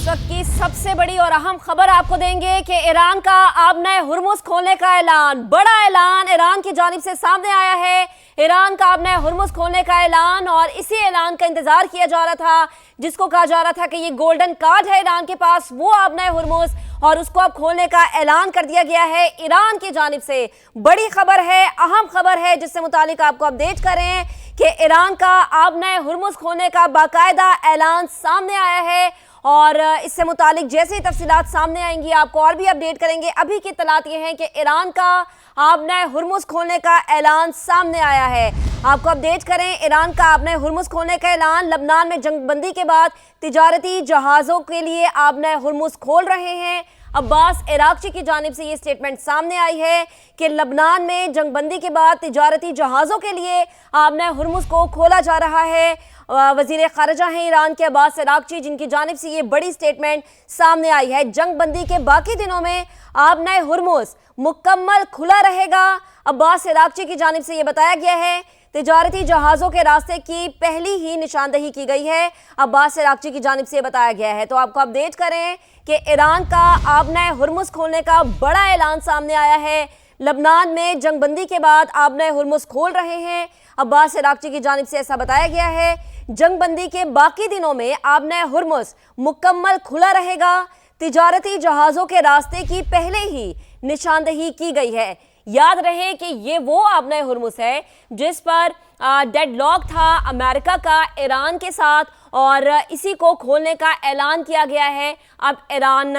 वक्त की सबसे बड़ी और अहम खबर आपको देंगे कि ईरान का अब नए हुर्मुज़ खोलने का ऐलान, बड़ा ऐलान ईरान की जानिब से सामने आया है। ईरान का अब नए हुर्मुज़ खोलने का ऐलान, और इसी ऐलान का इंतजार किया जा रहा था, जिसको कहा जा रहा था कि ये गोल्डन कार्ड है ईरान के पास, वो अब नए हुर्मुज़, और उसको अब खोलने का ऐलान कर दिया गया है ईरान की जानिब से। बड़ी खबर है, अहम खबर है, जिससे मुतालिक आपको अपडेट करें कि ईरान का अब नए हुर्मुज़ खोलने का बाकायदा ऐलान सामने आया है। और इससे मुतालिक जैसे ही तफसीलात सामने आएंगी आपको और भी अपडेट करेंगे। अभी की इत्तलात ये हैं कि ईरान का अब नए हुर्मुज़ खोलने का ऐलान सामने आया है। आपको अपडेट करें, ईरान का अब नए हुर्मुज़ खोलने का ऐलान। लबनान में जंगबंदी के बाद तिजारती जहाज़ों के लिए अब नए हुर्मुज़ खोल रहे हैं। अब्बास इराक्ची की जानिब से ये स्टेटमेंट सामने आई है कि लबनान में जंगबंदी के बाद तिजारती जहाज़ों के लिए अब नए हुर्मुज़ को खोला जा रहा है। वज़ीर ख़ारिजा हैं ईरान के अब्बास इराक्ची, जिनकी जानिब से ये बड़ी स्टेटमेंट सामने आई है। जंगबंदी के बाकी दिनों में अब नए हुर्मुज़ मुकम्मल खुला रहेगा। अब्बास इराक्ची की जानिब से ये बताया गया है। तिजारती जहाज़ों के रास्ते की पहली ही निशानदही की गई है, अब्बास इराक्ची की जानिब से बताया गया है। तो आपको अपडेट करें कि ईरान का अब नए हुर्मुज़ खोलने का बड़ा ऐलान सामने आया है। लबनान में जंगबंदी के बाद अब नए हुर्मुज़ खोल रहे हैं, अब्बास इराक्ची की जानिब से ऐसा बताया गया है। जंगबंदी के बाकी दिनों में अब नए हुर्मुज़ मुकम्मल खुला रहेगा। तिजारती जहाज़ों के रास्ते की पहले ही निशानदही की गई है। याद रहे कि ये वो अब नए हुर्मुज़ है जिस पर डेडलॉक था अमेरिका का ईरान के साथ, और इसी को खोलने का ऐलान किया गया है अब ईरान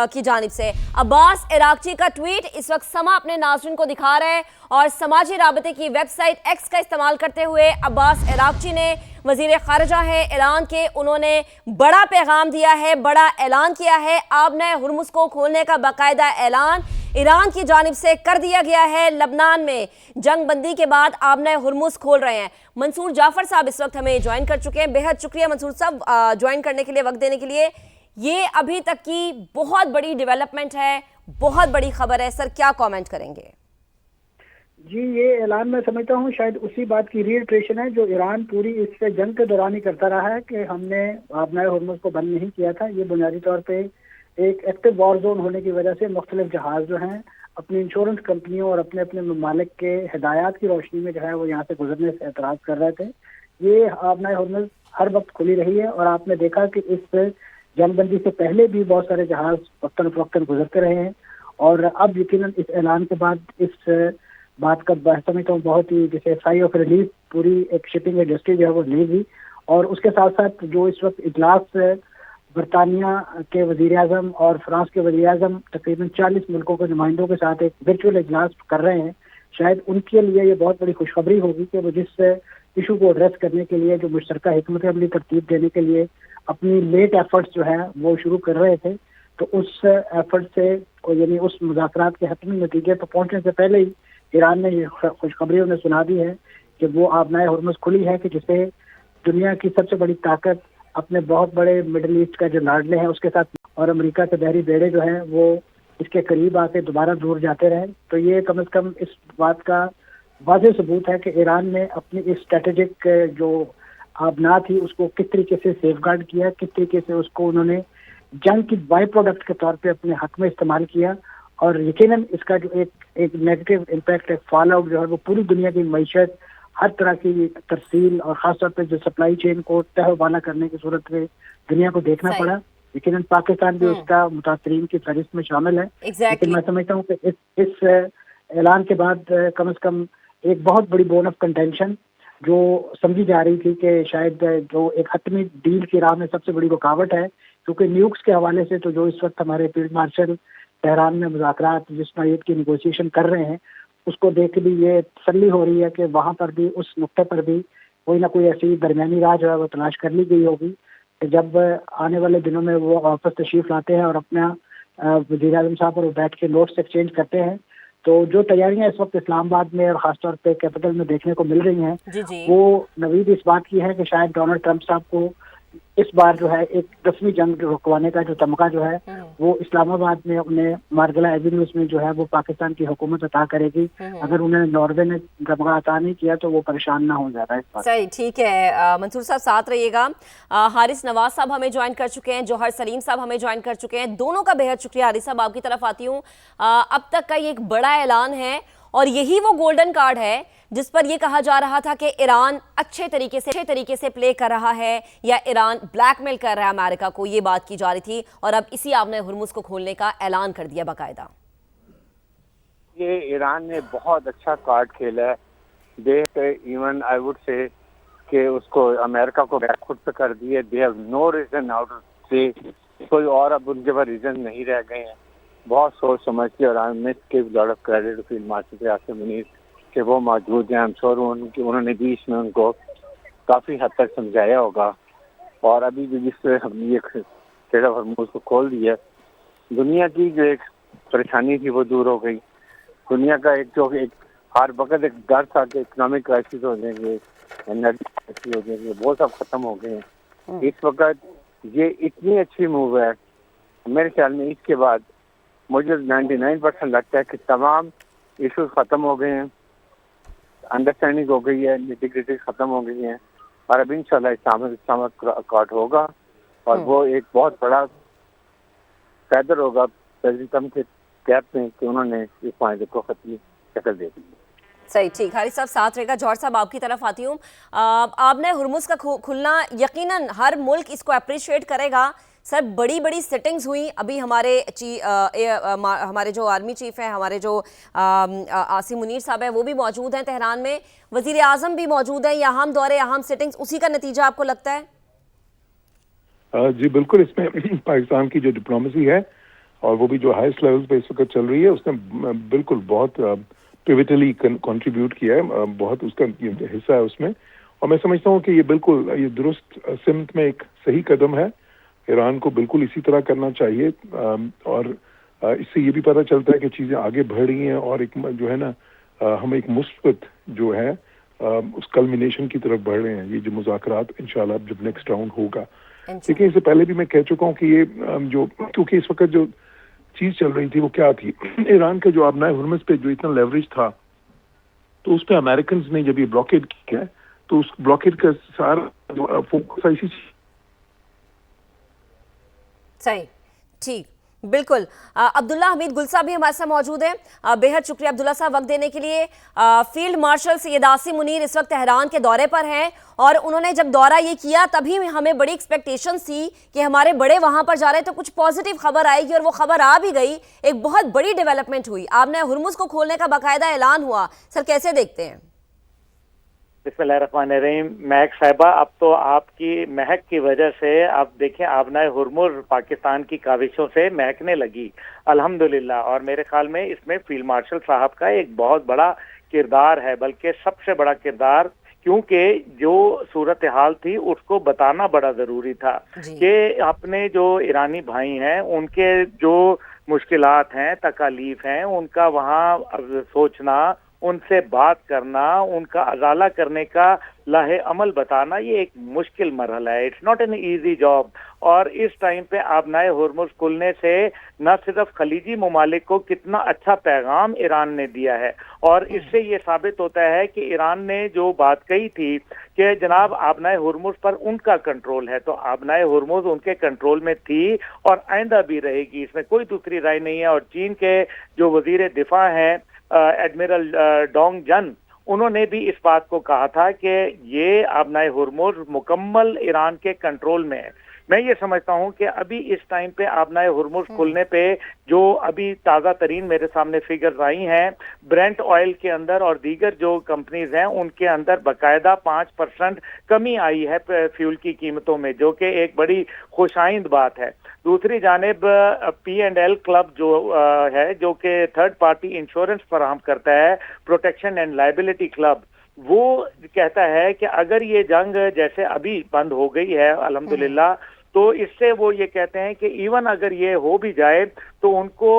की जानिब से। अब्बास इराक्ची का ट्वीट इस वक्त समा अपने नाज़रीन को दिखा रहा है, और समाजी राबते की वेबसाइट एक्स का इस्तेमाल करते हुए अब्बास इराक्ची ने, वज़ीर ख़ारिजा है ईरान के, उन्होंने बड़ा पैगाम दिया है, बड़ा ऐलान किया है। अब नए हुर्मुज़ को खोलने का बाकायदा ऐलान ईरान की जानिब से कर दिया गया है। लबनान में जंगबंदी के बाद अब नए हुर्मुज़ खोल रहे हैं। मंसूर जाफर साहब इस वक्त हमें ज्वाइन कर चुके हैं। बेहद शुक्रिया मंसूर साहब ज्वाइन करने के लिए, वक्त देने के लिए। ये अभी तक की बहुत बड़ी डेवलपमेंट है, बहुत बड़ी खबर है, सर क्या कमेंट करेंगे? जी, ये ऐलान मैं समझता हूँ शायद उसी बात की रीइटरेशन है जो ईरान पूरी इस जंग के दौरान ही करता रहा है कि हमने अब नए हुर्मुज़ को बंद नहीं किया था। ये बुनियादी तौर पे एक एक्टिव वॉर जोन होने की वजह से मुख्तलिफ जहाज़ जो हैं अपनी इंश्योरेंस कंपनियों और अपने अपने ममालिक के हिदायत की रोशनी में जो है वो यहाँ से गुजरने से एतराज़ कर रहे थे। ये अब नए हुर्मुज़ हर वक्त खुली रही है, और आपने देखा कि इस जंगबंदी से पहले भी बहुत सारे जहाज़ वक्तन फवक्तन गुजरते रहे हैं। और अब यकीनन इस ऐलान के बाद इस बात का समझता हूँ बहुत ही जैसे साई ऑफ रिलीफ पूरी एक शिपिंग इंडस्ट्री जो है वो लेगी। और उसके साथ साथ जो इस वक्त इजलास बरतानिया के वज़ीर आज़म और फ्रांस के वज़ीर आज़म तकरीबन 40 मुल्कों के नुमाइंदों के साथ एक वर्चुअल इजलास कर रहे हैं, शायद उनके लिए ये बहुत बड़ी खुशखबरी होगी कि वो जिस इशू को एड्रेस करने के लिए, जो मुश्तरका हिकमत अमली तरतीब देने के लिए अपनी लेट एफर्ट्स जो है वो शुरू कर रहे थे, तो उस एफर्ट से यानी उस मुज़ाकरात के हतमी नतीजे पर पहुँचने से पहले ही ईरान ने ये खुशखबरी उन्हें सुना दी है कि वो अब नए हुर्मुज़ खुली है, कि जिसे दुनिया की सबसे बड़ी ताकत अपने बहुत बड़े मिडिल ईस्ट का जो लाडले हैं उसके साथ और अमेरिका के बहरी बेड़े जो हैं वो इसके करीब आके दोबारा दूर जाते रहे। तो ये कम से कम इस बात का वाज़ेह सबूत है कि ईरान ने अपनी इस स्ट्रेटेजिक जो आबना थी उसको किस तरीके से सेफगार्ड किया, किस तरीके से उसको उन्होंने जंग की बाई प्रोडक्ट के तौर पे अपने हक में इस्तेमाल किया। और यकीनन इसका जो एक नेगेटिव इम्पैक्ट, एक फॉल आउट जो है वो पूरी दुनिया की मईशत, हर तरह की तरसील और ख़ासतौर पे जो सप्लाई चेन को तहवाला करने की सूरत में दुनिया को देखना पड़ा। यकीनन पाकिस्तान भी उसका मुतासरीन की फहरिस्त में शामिल है। लेकिन मैं समझता हूँ कि इस ऐलान के बाद कम से कम एक बहुत बड़ी बोन ऑफ कंटेंशन जो समझी जा रही थी कि शायद जो एक हतमी डील की राह में सबसे बड़ी रुकावट है, क्योंकि न्यूक्स के हवाले से तो जो इस वक्त हमारे फील्ड मार्शल तेहरान में मुज़ाकरात जिस नौयत की निगोशिएशन कर रहे हैं, उसको देख भी ये तसल्ली हो रही है कि वहाँ पर भी उस नुक्ते पर भी कोई ना कोई ऐसी दरमियानी राह जो है वो तलाश कर ली गई होगी कि जब आने वाले दिनों में वो वापस तशरीफ लाते हैं और अपना वज़ीर आज़म साहब और बैठ के नोट्स एक्सचेंज करते हैं, तो जो तैयारियां इस वक्त इस्लामाबाद में और ख़ासतौर पे कैपिटल में देखने को मिल रही हैं वो नवीद इस बात की है कि शायद डोनाल्ड ट्रंप साहब को इस बार जो है एक रस्मी जंग रुकवाने का जो तमगा जो है वो इस्लामाबाद में उन्हें मार्गला एवेन्यूज में जो है वो पाकिस्तान की हुकूमत अता करेगी। अगर उन्हें नॉर्वे ने जगह अता नहीं किया तो वो परेशान ना हो जाता है इस बात। सही, ठीक है। मंसूर साहब साथ रहिएगा। हारिस नवाज साहब हमें ज्वाइन कर चुके हैं, जौहर सलीम साहब हमें ज्वाइन कर चुके हैं। दोनों का बेहद शुक्रिया। हारिस साहब आपकी तरफ आती हूँ। अब तक का ये एक बड़ा ऐलान है और यही वो गोल्डन कार्ड है जिस पर यह कहा जा रहा था कि ईरान अच्छे तरीके से प्ले कर रहा है या ईरान ब्लैकमेल कर रहा है अमेरिका को, ये बात की जा रही थी और अब इसी आपने हुर्मुज को खोलने का ऐलान कर दिया बाकायदा। ये ईरान ने बहुत अच्छा कार्ड खेला है। दे पे इवन आई वुड से कि उसको अमेरिका को बैकफुट पे कर दिए। They have no reason out से, कोई और अब उनके पास रीजन नहीं रह गए हैं। बहुत सोच समझ के और I miss give lot of credit to field marshal Asim Munir कि वो मौजूद हैं। आई एम श्योर उन्होंने भी इसमें उनको काफ़ी हद तक समझाया होगा। और अभी भी जिससे हमने ये स्ट्रेट ऑफ हॉर्मूज को खोल दिया, दुनिया की जो एक परेशानी थी वो दूर हो गई। दुनिया का एक हर वक्त एक डर था कि इकोनॉमिक क्राइसिस हो जाएंगे, एनर्जी क्राइसिस हो जाएंगे, वो सब खत्म हो गए हैं। इस वक्त ये इतनी अच्छी मूव है, मेरे ख्याल में इसके बाद मुझे 99% लगता है कि तमाम इश्यूज खत्म हो गए हैं, अंडरस्टैंडिंग हो गई है, निटी-ग्रिटी खत्म हो गई हैं और अब इंशाल्लाह इस्लाम अकॉर्ड होगा और वो एक बहुत बड़ा फैदर होगा प्रेसिडेंट ट्रंप के कैप में कि उन्होंने इस मामले को खत्म शक्ल दे दी। सही, ठीक। हारिस साहब साथ रहेगा। जौहर साहब आपकी तरफ आती हूँ। आपने हुर्मुज का खुलना यकीनन हर मुल्क इसको अप्रिशिएट करेगा। सर, बड़ी बड़ी सिटिंग्स हुई अभी हमारे जो आर्मी चीफ हैं, हमारे जो आसिम मुनीर साहब हैं वो भी मौजूद हैं तेहरान में, वजीर आजम भी मौजूद हैं। ये अहम दौरे, अहम सिटिंग्स, उसी का नतीजा आपको लगता है? जी बिल्कुल, इसमें पाकिस्तान की जो डिप्लोमेसी है और वो भी जो हाईएस्ट लेवल पे इस वक्त चल रही है, उसने बिल्कुल बहुत पिविटली कंट्रीब्यूट किया है, बहुत उसका हिस्सा है उसमें। और मैं समझता हूँ कि ये बिल्कुल ये दुरुस्त सिमत में एक सही कदम है। ईरान को बिल्कुल इसी तरह करना चाहिए और इससे ये भी पता चलता है कि चीज़ें आगे बढ़ रही हैं और एक जो है ना हम एक मुस्बत जो है उस कल्मिनेशन की तरफ बढ़ रहे हैं। ये जो मुज़ाकरात इंशाल्लाह जब नेक्स्ट राउंड होगा, लेकिन इससे पहले भी मैं कह चुका हूँ कि ये जो क्योंकि इस वक्त जो चीज चल रही थी वो क्या थी, ईरान के जो आबनाए हुर्मुज पे जो इतना लेवरेज था, तो उस पे अमेरिकन ने जब ये ब्लॉकेड किया तो उस ब्लॉकेड का सारा फोकस इसी। सही, ठीक, बिल्कुल। अब्दुल्ला हमीद गुल साहब भी हमारे साथ मौजूद हैं। बेहद शुक्रिया अब्दुल्ला साहब वक्त देने के लिए। फील्ड मार्शल सैयद आसिम मुनीर इस वक्त तेहरान के दौरे पर हैं और उन्होंने जब दौरा ये किया तभी हमें बड़ी एक्सपेक्टेशंस थी कि हमारे बड़े वहां पर जा रहे हैं तो कुछ पॉजिटिव खबर आएगी और वो खबर आ भी गई। एक बहुत बड़ी डेवलपमेंट हुई, आपने हुर्मुज को खोलने का बाकायदा ऐलान हुआ। सर, कैसे देखते हैं? बिस्मिल्लाहिर्रहमानिर्रहीम। महक साहिबा, अब तो आपकी महक की वजह से आप देखें आबनाए हुर्मुज पाकिस्तान की काविशों से महकने लगी, अल्हम्दुलिल्लाह। और मेरे ख्याल में इसमें फील्ड मार्शल साहब का एक बहुत बड़ा किरदार है, बल्कि सबसे बड़ा किरदार, क्योंकि जो सूरत हाल थी उसको बताना बड़ा जरूरी था कि अपने जो ईरानी भाई हैं उनके जो मुश्किलात हैं, तकालीफ हैं, उनका वहाँ सोचना, उनसे बात करना, उनका अजाला करने का लाहे अमल बताना, ये एक मुश्किल मरहला है। It's not an easy job. और इस टाइम पे आबनाए हुर्मुज खुलने से न सिर्फ खलीजी ममालिक को कितना अच्छा पैगाम ईरान ने दिया है, और इससे ये साबित होता है कि ईरान ने जो बात कही थी कि जनाब आबनाए हुर्मुज पर उनका कंट्रोल है, तो आबनाए हुर्मुज उनके कंट्रोल में थी और आइंदा भी रहेगी, इसमें कोई दूसरी राय नहीं है। और चीन के जो वजीर दिफा हैं एडमिरल डोंग जन, उन्होंने भी इस बात को कहा था कि ये आबनाए हुर्मुज मुकम्मल ईरान के कंट्रोल में है। मैं ये समझता हूं कि अभी इस टाइम पे आबनाए हुर्मुज खुलने पे जो अभी ताज़ा तरीन मेरे सामने फिगर्स आई हैं, ब्रेंट ऑयल के अंदर और दीगर जो कंपनीज हैं उनके अंदर बाकायदा 5% कमी आई है फ्यूल की कीमतों में, जो कि एक बड़ी खुशाइंद बात है। दूसरी जानिब P&L क्लब जो है, जो कि थर्ड पार्टी इंश्योरेंस फराहम करता है, प्रोटेक्शन एंड लायबिलिटी क्लब, वो कहता है कि अगर ये जंग जैसे अभी बंद हो गई है अल्हम्दुलिल्लाह, तो इससे वो ये कहते हैं कि इवन अगर ये हो भी जाए तो उनको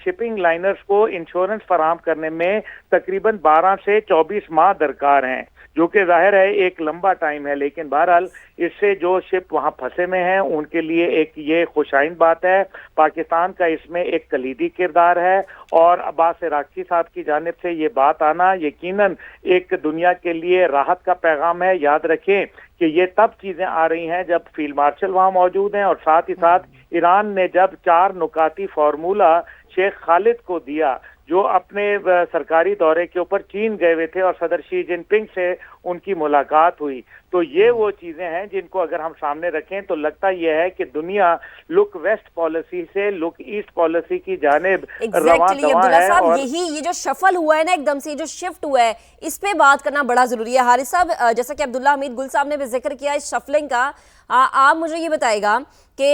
शिपिंग लाइनर्स को इंश्योरेंस फराहम करने में तकरीबन 12 से 24 माह दरकार हैं, जो कि जाहिर है एक लंबा टाइम है, लेकिन बहरहाल इससे जो शिप वहां फंसे में हैं उनके लिए एक ये खुशाइन बात है। पाकिस्तान का इसमें एक कलीदी किरदार है और अब्बास इराक़ची साहब की जानिब से ये बात आना यकीनन एक दुनिया के लिए राहत का पैगाम है। याद रखें कि ये तब चीजें आ रही हैं जब फील्ड मार्शल वहां मौजूद हैं और साथ ही साथ ईरान ने जब 4 नुकाती फार्मूला शेख खालिद को दिया, जो अपने सरकारी दौरे के ऊपर चीन गए हुए थे और सदर शी जिनपिंग से उनकी मुलाकात हुई। तो ये वो चीजें हैं जिनको अगर हम सामने रखें तो लगता यह है कि दुनिया लुक वेस्ट पॉलिसी से लुक ईस्ट पॉलिसी की जानिब रवां दवा है। और यही ये जो शफल हुआ है ना, एकदम से जो शिफ्ट हुआ है, इस पे बात करना बड़ा जरूरी है। हारिस साहब, जैसा कि अब्दुल्ला हमीद गुल साहब ने भी जिक्र किया इस शफलिंग का, आप मुझे ये बताएगा कि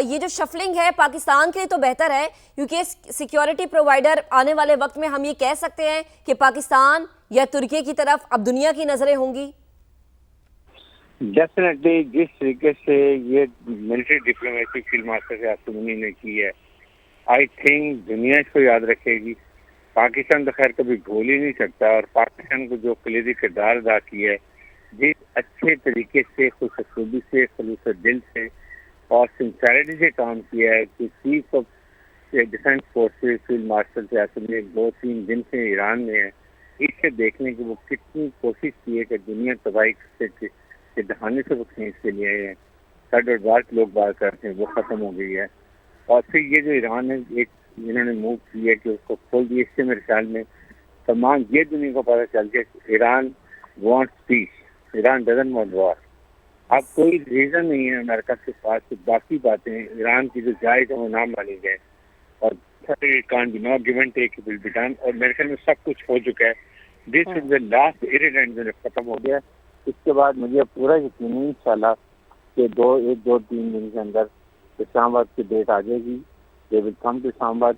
ये जो शफलिंग है पाकिस्तान के लिए तो बेहतर है, क्योंकि सिक्योरिटी प्रोवाइडर आने वाले वक्त में हम ये कह सकते हैं कि पाकिस्तान या तुर्की की तरफ अब दुनिया की नजरें होंगी। डेफिनेटली जिस तरीके से ये मिलिट्री डिप्लोमेसी फील्ड मार्शल आसमानी ने की है, आई थिंक दुनिया इसको याद रखेगी। पाकिस्तान तो खैर कभी भूल ही नहीं सकता, और पाकिस्तान को जो कलीदी किरदार अदा किया है, जिस अच्छे तरीके से खुशखूबी से खलूस दिल से और सिंसियरिटी से काम किया है कि chief of defence forces field marshal से आसमानी 2-3 दिन से ईरान में है, इससे देखने की वो कितनी कोशिश की है कि दुनिया तबाही के दहाने से वो खींच के लिए आए हैं। 100 बार लोग बात करते हैं, वो खत्म हो गई है। और फिर ये जो ईरान है एक इन्होंने मूव किया कि उसको खोल दिया, इससे मेरे ख्याल में तमाम ये दुनिया को पता चल गया Iran wants peace, Iran doesn't want war. अब कोई रीजन नहीं है अमेरिका के पास कि बाकी बातें ईरान की जो जायज है वो ना मानी जाए, और can be not given take will be done, और मेरे ख्याल में सब कुछ हो चुका है। This is the last irritant जो खत्म हो गया। इसके बाद मुझे पूरा यकीन है इंशाल्लाह कि 2-3 दिन के अंदर इस्लामाबाद की डेट आ जाएगी। They will come to Islamabad,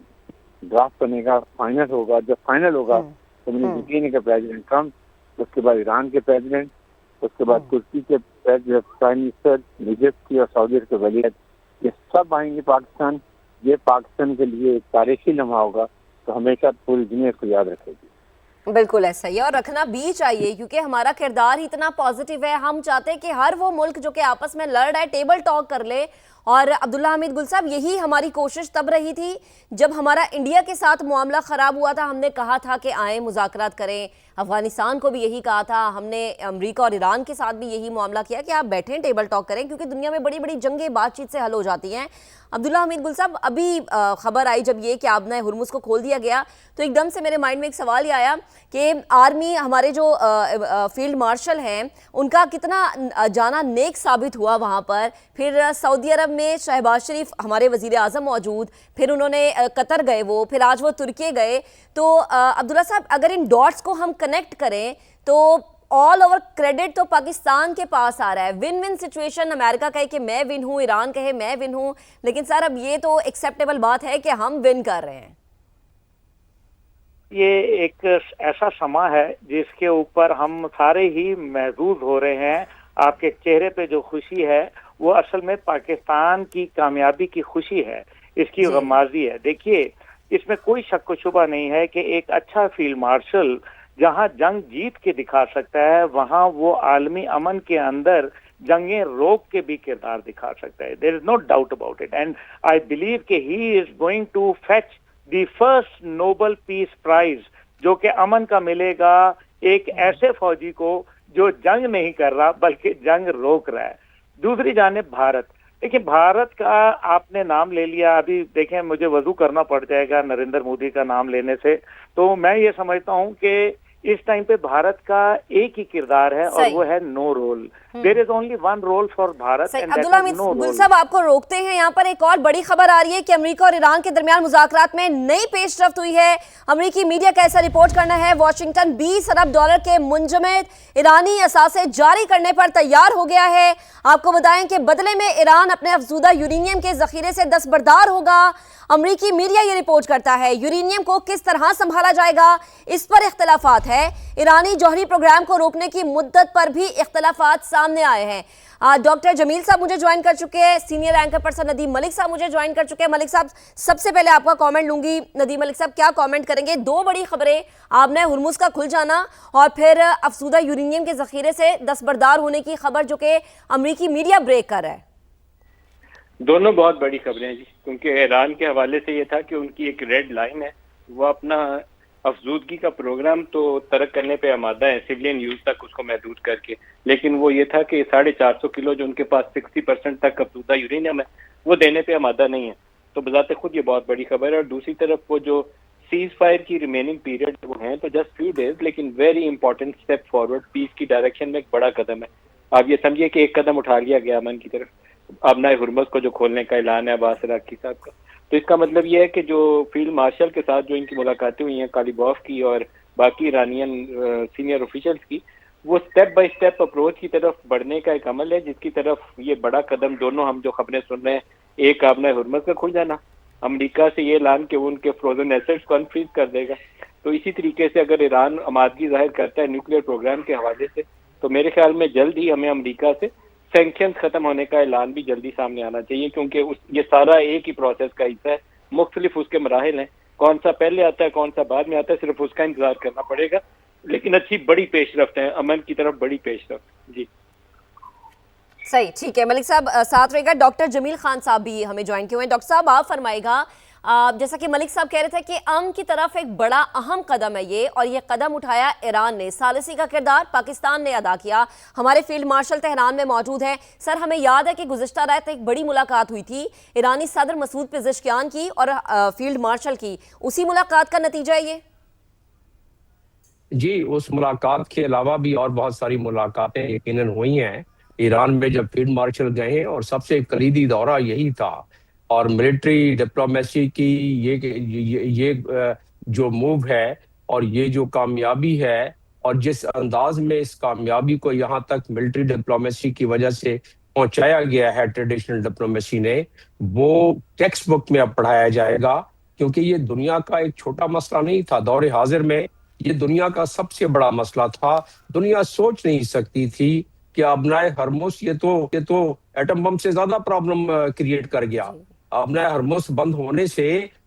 draft बनेगा, फाइनल होगा। जब फाइनल होगा तो मुझे यकीन है कि प्रेसिडेंट ट्रम्प, उसके बाद ईरान के प्रेसिडेंट, उसके बाद तुर्की के प्राइम मिनिस्टर, इजिप्ट की और सऊदी अरब के वलीद, ये सब आएंगे पाकिस्तान। ये पाकिस्तान के लिए एक तारीखी लम्हा होगा, तो हमेशा पूरी दुनिया इसको याद रखेगी। बिल्कुल ऐसा ही है, और रखना भी चाहिए, क्योंकि हमारा किरदार इतना पॉजिटिव है। हम चाहते हैं कि हर वो मुल्क जो कि आपस में लड़ रहा है टेबल टॉक कर ले। और अब्दुल्ला हमीद गुल साहब, यही हमारी कोशिश तब रही थी जब हमारा इंडिया के साथ मामला खराब हुआ था। हमने कहा था कि आए मुज़ाकरात करें, अफगानिस्तान को भी यही कहा था, हमने अमेरिका और ईरान के साथ भी यही मामला किया कि आप बैठें टेबल टॉक करें, क्योंकि दुनिया में बड़ी बड़ी जंगें बातचीत से हल हो जाती हैं। अब्दुल्ला हमीद गुल साहब, अभी खबर आई जब ये कि आबना हुर्मुज़ को खोल दिया गया, तो एकदम से मेरे माइंड में एक सवाल ये आया कि आर्मी, हमारे जो फील्ड मार्शल हैं, उनका कितना जाना नेक साबित हुआ वहाँ पर। फिर सऊदी अरब में शहबाज शरीफ हमारे वज़ीर आज़म मौजूद, फिर उन्होंने कतर गए वो, फिर आज वो तुर्की गए। तो अब्दुल्ला साहब, अगर इन डॉट्स को हम कनेक्ट करें तो ऑल ओवर क्रेडिट तो पाकिस्तान के पास आ रहा है। विन विन सिचुएशन, अमेरिका कहे कि मैं विन हूं, ईरान कहे मैं विन हूं, लेकिन सर अब ये तो एक्सेप्टेबल बात है कि हम विन कर रहे हैं। ये एक ऐसा समा है जिसके ऊपर हम सारे ही महसूस हो रहे हैं। आपके चेहरे पे जो खुशी है वो असल में पाकिस्तान की कामयाबी की खुशी है, इसकी गमाजी है। देखिए, इसमें कोई शक व शुबा नहीं है कि एक अच्छा फील्ड मार्शल जहां जंग जीत के दिखा सकता है, वहां वो आलमी अमन के अंदर जंगें रोक के भी किरदार दिखा सकता है। There is no doubt about it, and I believe कि he is going to fetch the first Nobel peace prize, जो कि अमन का मिलेगा एक ऐसे फौजी को जो जंग नहीं कर रहा बल्कि जंग रोक रहा है। दूसरी जानिब भारत, देखिए भारत का आपने नाम ले लिया, अभी देखें मुझे वजू करना पड़ जाएगा नरेंद्र मोदी का नाम लेने से, तो मैं ये समझता हूं कि इस टाइम पे भारत का एक ही किरदार है और वो है no role. There is only one role for Bharat and that is no role. Gul Sahab, आपको रोकते हैं, यहाँ पर एक और बड़ी खबर आ रही है कि अमेरिका और ईरान के दरमियान मुज़ाकरात में नई पेशरफ्त हुई है। अमेरिकी मीडिया का ऐसा रिपोर्ट करना है वॉशिंगटन $20 अरब के मुंजमद ईरानी असासे जारी करने पर तैयार हो गया है। आपको बताएं कि बदले में ईरान अपने अफजूदा यूरेनियम के जखीरे से दस्तबरदार होगा। अमेरिकी मीडिया ये रिपोर्ट करता है यूरेनियम को किस तरह संभाला जाएगा, इस पर इख्तलाफात है। ईरानी जौहरी प्रोग्राम को रोकने की मुद्दत पर भी इख्तलाफात सामने आए हैं। डॉक्टर जमील साहब मुझे ज्वाइन कर चुके हैं, senior anchor person Nadeem Malik साहब मुझे ज्वाइन कर चुके हैं। मलिक साहब, सबसे पहले आपका कमेंट लूंगी। नदीम मलिक साहब, क्या कमेंट करेंगे? दो बड़ी खबरें, आबना हुर्मुज़ का खुल जाना और फिर अफसूदा यूरेनियम के जखीरे से दस्तबरदार होने की खबर जो कि अमरीकी मीडिया ब्रेक कर रहा है। दोनों बहुत बड़ी खबरें हैं जी, क्योंकि ईरान के हवाले से ये था कि उनकी एक रेड लाइन है, वो अपना अफजूदगी का प्रोग्राम तो तरक करने पे आमादा है, सिविलियन यूज तक उसको महदूद करके, लेकिन वो ये था कि 450 किलो जो उनके पास 60% तक अफजूदा यूरेनियम है वो देने पे आमादा नहीं है। तो बजाते खुद ये बहुत बड़ी खबर है। और दूसरी तरफ वो जो सीज फायर की रिमेनिंग पीरियड वो हैं तो जस्ट फ्यू डेज, लेकिन very important step forward peace की डायरेक्शन में एक बड़ा कदम है। आप ये समझिए कि एक कदम उठा लिया गया अमन की तरफ, आबना हुर्मुज़ को जो खोलने का ऐलान है अब्बास अराक्ची साहब का। तो इसका मतलब ये है कि जो फील्ड मार्शल के साथ जो इनकी मुलाकातें हुई हैं कालीबॉफ की और बाकी ईरानियन सीनियर ऑफिशियल्स की, वो स्टेप बाय स्टेप अप्रोच की तरफ बढ़ने का एक अमल है, जिसकी तरफ ये बड़ा कदम दोनों हम जो खबरें सुन रहे हैं, एक आबना हुर्मुज़ का खुल जाना, अमेरिका से ये ऐलान कि वो उनके फ्रोजन एसेट्स को अनफ्रीज कर देगा। तो इसी तरीके से अगर ईरान आमादगी जाहिर करता है न्यूक्लियर प्रोग्राम के हवाले से, तो मेरे ख्याल में जल्द ही हमें अमेरिका से सैंक्शन खत्म होने का ऐलान भी जल्दी सामने आना चाहिए, क्योंकि ये सारा एक ही प्रोसेस का हिस्सा है, मुख्तलिफ उसके मराहिल हैं, कौन सा पहले आता है कौन सा बाद में आता है, सिर्फ उसका इंतजार करना पड़ेगा। लेकिन अच्छी बड़ी पेशरफ्त है, अमन की तरफ बड़ी पेशरफ्त। जी सही, ठीक है मलिक साहब साथ रहेगा। डॉक्टर जमील खान साहब भी हमें ज्वाइन किए हुए हैं। डॉक्टर साहब आप फरमाएगा, जैसा कि मलिक साहब कह रहे थे कि अमन की तरफ एक बड़ा अहम कदम है ये, और ये कदम उठाया ईरान ने, सालिसी का किरदार पाकिस्तान ने अदा किया। हमारे फील्ड मार्शल तेहरान में मौजूद हैं। सर, हमें याद है कि गुज़िश्ता रात एक बड़ी मुलाकात हुई थी ईरानी सदर मसूद पेज़ेश्कियान की और फील्ड मार्शल की, उसी मुलाकात का नतीजा है ये? जी, उस मुलाकात के अलावा भी और बहुत सारी मुलाकातें यकीनन हुई हैं ईरान में जब फील्ड मार्शल गए, और सबसे कलीदी दौरा यही था। और मिलिट्री डिप्लोमेसी की ये जो मूव है और ये जो कामयाबी है, और जिस अंदाज में इस कामयाबी को यहाँ तक मिलिट्री डिप्लोमेसी की वजह से पहुंचाया गया है ट्रेडिशनल डिप्लोमेसी ने, वो टेक्स्ट बुक में अब पढ़ाया जाएगा, क्योंकि ये दुनिया का एक छोटा मसला नहीं था। दौरे हाजिर में ये दुनिया का सबसे बड़ा मसला था। दुनिया सोच नहीं सकती थी कि आबना हुर्मुज़ ये तो एटम बम से ज्यादा प्रॉब्लम क्रिएट कर गया। आबना हुर्मुज़ बंद होने से